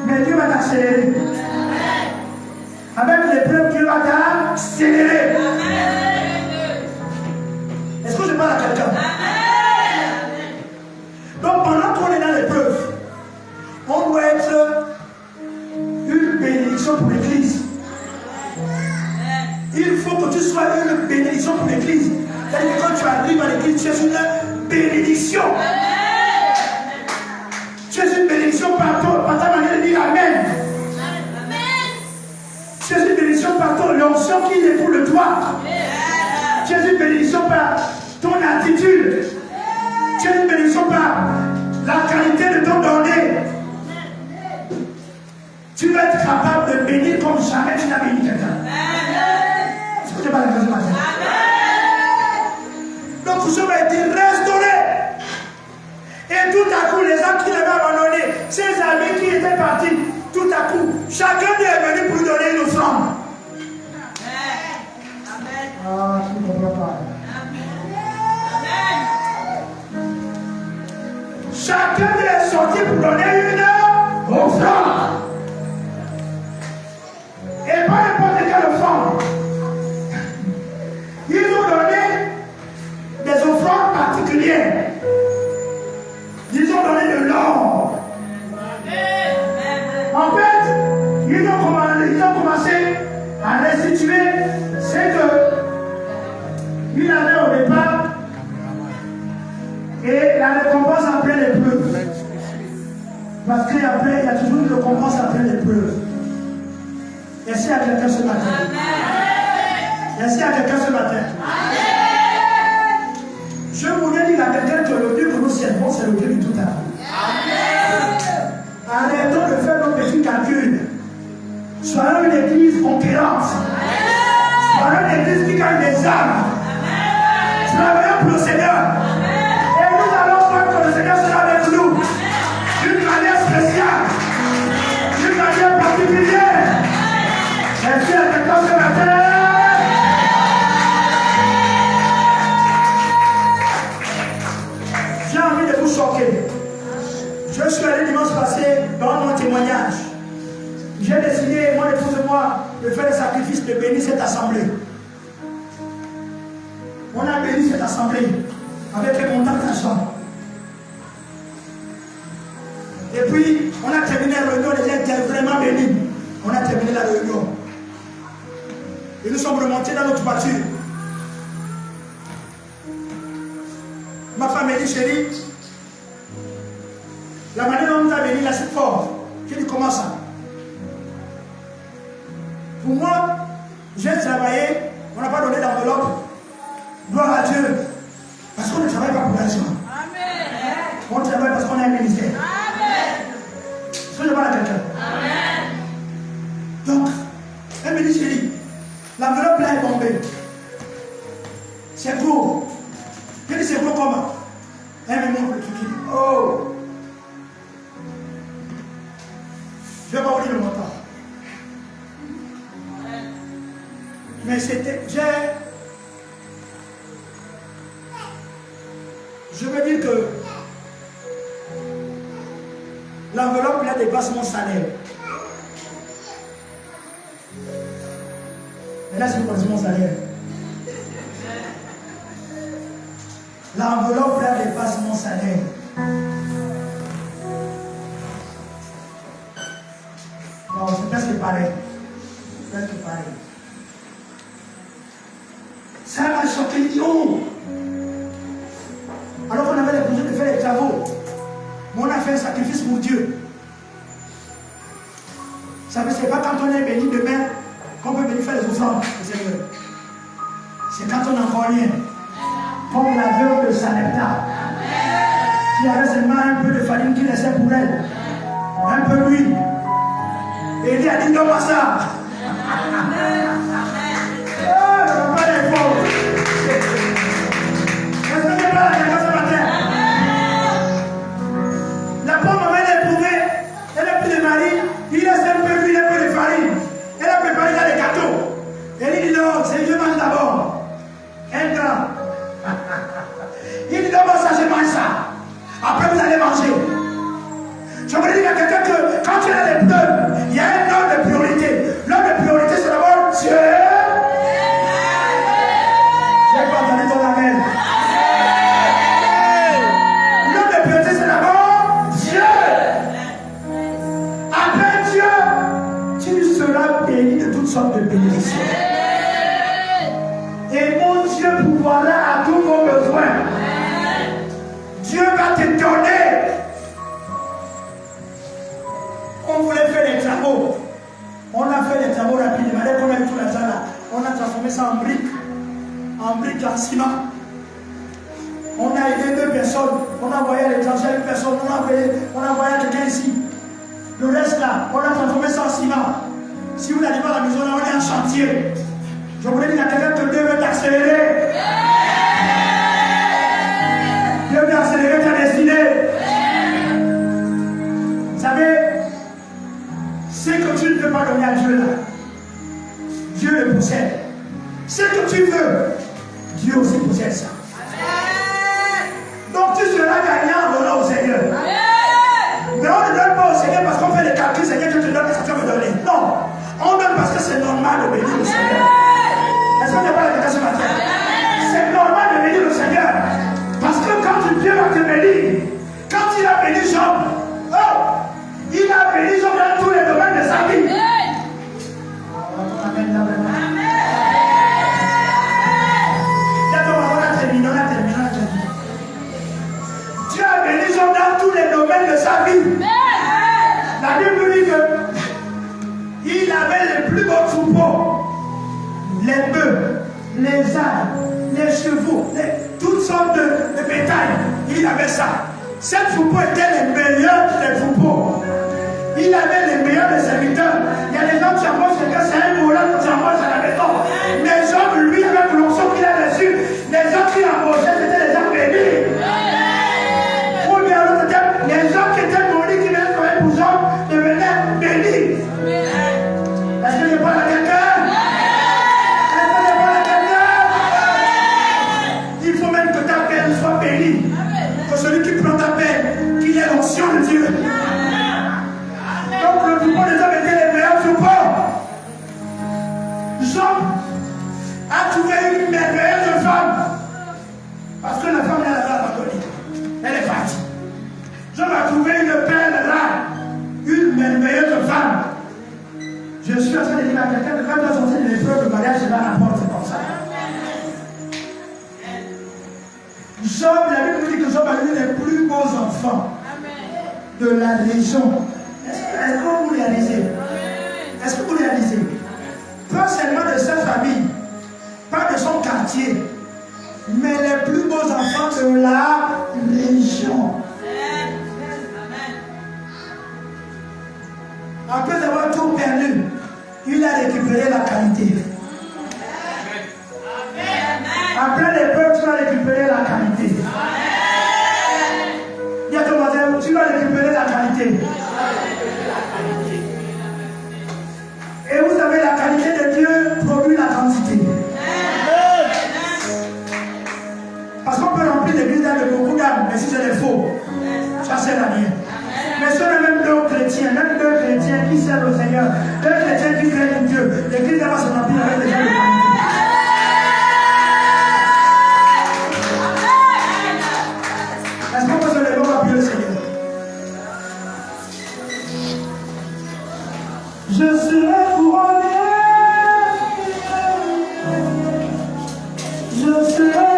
Mais Dieu va t'accélérer. Avec l'épreuve, Dieu va t'accélérer. Est-ce que je parle à quelqu'un? Donc pendant qu'on est dans l'épreuve, on doit être une bénédiction pour l'Église. Il faut que tu sois une bénédiction pour l'Église. C'est-à-dire que quand tu arrives à l'Église, tu es une bénédiction. Tu es une bénédiction par ta manière de dire Amen. Tu es une bénédiction par ton l'onction qui découle de toi. Tu es une bénédiction par ton attitude. Tu es une bénédiction par la qualité de ton donné. Tu vas être capable de bénir comme jamais tu n'as béni quelqu'un. Est-ce que tu parles de ce matin? Donc Job a été restauré. Et tout à coup, les gens qui l'avaient abandonné, ses amis qui étaient partis, tout à coup, chacun est venu pour lui donner une offrande. Ah, tu ne comprends pas. Chacun est sorti pour donner une offrande. Et pas n'importe quelle offrande. Ils ont donné des offrandes particulières. Ils ont donné de l'or. En fait, ils ont commencé à restituer ce qu'il avait au départ et la récompense après l'épreuve. Parce qu'après, il y a toujours une récompense après l'épreuve. Est-ce qu'il y a quelqu'un ce matin? Est-ce qu'il y a quelqu'un ce matin? Je voulais dire à quelqu'un que le Dieu que nous servons, c'est le Dieu du tout à l'heure. Arrêtons de faire nos petits calculs. Soyons une église conquérante. Soyons une église qui gagne des âmes. Travaillons pour le Seigneur. Et nous allons voir que le Seigneur sera avec nous. D'une manière spéciale. D'une manière particulière. Est-ce qu'il y a quelqu'un ce matin? J'ai envie de vous choquer. Je suis allé dimanche passé dans mon témoignage. J'ai décidé, mon épouse et moi, de faire le sacrifice de bénir cette assemblée. On a béni cette assemblée avec un montant d'argent. Et puis, on a terminé la réunion, les gens étaient vraiment bénis. On a terminé la réunion. Et nous sommes remontés dans notre voiture. Ma femme m'a dit, chérie, la manière dont on t'a béni là, c'est fort. J'ai dit, comment ça? Pour moi, j'ai travaillé, on n'a pas donné d'enveloppe. Gloire à Dieu. Parce qu'on ne travaille pas pour l'argent. On travaille parce qu'on a un ministère. Est-ce que je parle à quelqu'un? Donc, elle me dit, chérie, l'enveloppe là est tombée. C'est gros. Je dis, c'est gros comment? Elle me montre le truc. Elle dit, oh. Je ne vais pas vous dire le montant. Mais c'était. Je veux dire que l'enveloppe là dépasse mon salaire. Et là, c'est mon salaire. L'enveloppe là dépasse mon salaire. Non, c'est presque pareil. C'est presque pareil. Ça m'a choqué, il dit, oh! Alors qu'on avait les projets de faire les travaux, mais on a fait un sacrifice pour Dieu. Ça ne c'est pas quand on est béni demain qu'on peut venir faire les offrandes, Seigneur. C'est quand on n'a encore rien. Comme la veuve de Sarepta, qui avait seulement un peu de farine qu'il laissait pour elle, un peu d'huile. Et il a dit, donne-moi ça. Oh, pas d'effort. Est-ce que tu parles à quelqu'un ce matin? La pauvre maman, elle est éprouvée, elle a pris de mari, il laisse un peu d'huile, un peu de farine. Elle a préparé dans les gâteaux. Elle dit non, c'est Dieu mange d'abord. Un grand. Il dit d'abord ça, je mange ça. Après vous allez manger. Je voudrais dire à quelqu'un que quand tu as des preuves, il y a un ordre de priorité. L'ordre de priorité, c'est d'abord Dieu. Je n'ai pas entendu ton amen. L'ordre de priorité, c'est d'abord Dieu. Après Dieu, tu seras béni de toutes sortes de bénédictions. Et mon Dieu pourvoira à tous vos besoins. Dieu va te donner. On voulait faire des travaux. On a fait des travaux rapidement. Dès qu'on a eu tout l'argent là, on a transformé ça en briques, en ciment. On a aidé 2 personnes. On a envoyé à l'étranger à une personne. On a envoyé à quelqu'un ici. Le reste là, on a transformé ça en ciment. Si vous n'allez pas à la maison là, on est en chantier. Je voulais dire à quelqu'un que Dieu veut t'accélérer. Dieu veut accélérer ta destinée. Vous savez, ce que tu ne peux pas donner à Dieu là, Dieu le possède. Ce que tu veux, Dieu aussi possède ça. Donc tu seras gagnant en donnant au Seigneur. Mais on ne donne pas au Seigneur parce qu'on fait les calculs, Seigneur, que tu donnes parce que tu veux me donner. Non, on donne parce que c'est normal de bénir le Seigneur. Est-ce qu'on n'est pas là ce matin? C'est normal de bénir le Seigneur. Parce que quand Dieu va te bénir, quand il a béni Job, il a béni Job dans tous les domaines de sa vie. Amen. Dieu a béni Job dans tous les domaines de sa vie. La Bible dit qu'il avait les plus beaux troupeaux, les bœufs, les ânes, les chevaux, toutes sortes de bétail. Il avait ça. Ces troupeaux étaient les meilleurs des troupeaux. Il avait les meilleurs des serviteurs. Il y a des gens qui embauchent quelqu'un, c'est un voleur qui embauche à la maison. Les hommes, lui, avec l'onction qu'il a reçu, les gens qui embauchaient, c'était les gens bénis. Ou bien l'autre terme, les gens qui étaient maudits, qui venaient travailler pour Job, devenaient bénis. Est-ce que je parle à quelqu'un? Est-ce que je parle à quelqu'un? Il faut même que ta peine soit bénie. Que celui qui prend ta peine, qu'il ait l'onction de Dieu. Donc le troupeau des hommes était les meilleurs troupeaux. Job a trouvé une merveilleuse femme. Parce que la femme elle avait abandonné. Elle est partie. Job a trouvé une belle rare, une merveilleuse femme. Je suis en train de dire à quelqu'un que quand tu as sorti de l'épreuve de mariage, c'est là la porte comme ça. Job, la Bible nous dit que Job a eu les plus beaux enfants de la région. Est-ce que vous réalisez? Est-ce que vous réalisez? Pas seulement de sa famille, pas de son quartier, mais les plus beaux enfants de la région. Après avoir tout perdu, il a récupéré la qualité. Après les peurs, tu vas récupérer la qualité. Dis à ton voisin, tu vas récupérer la qualité. Et vous savez, la qualité de Dieu produit la quantité. Parce qu'on peut remplir l'église avec beaucoup d'âmes, mais si c'est des faux, ça sert à rien. Mais si on a même deux chrétiens qui servent au Seigneur, deux chrétiens qui craignent Dieu, l'église va se remplir avec des gens de qualité. Est-ce qu'on peut se lever, on va prier le Seigneur? Je serai couronné, je serai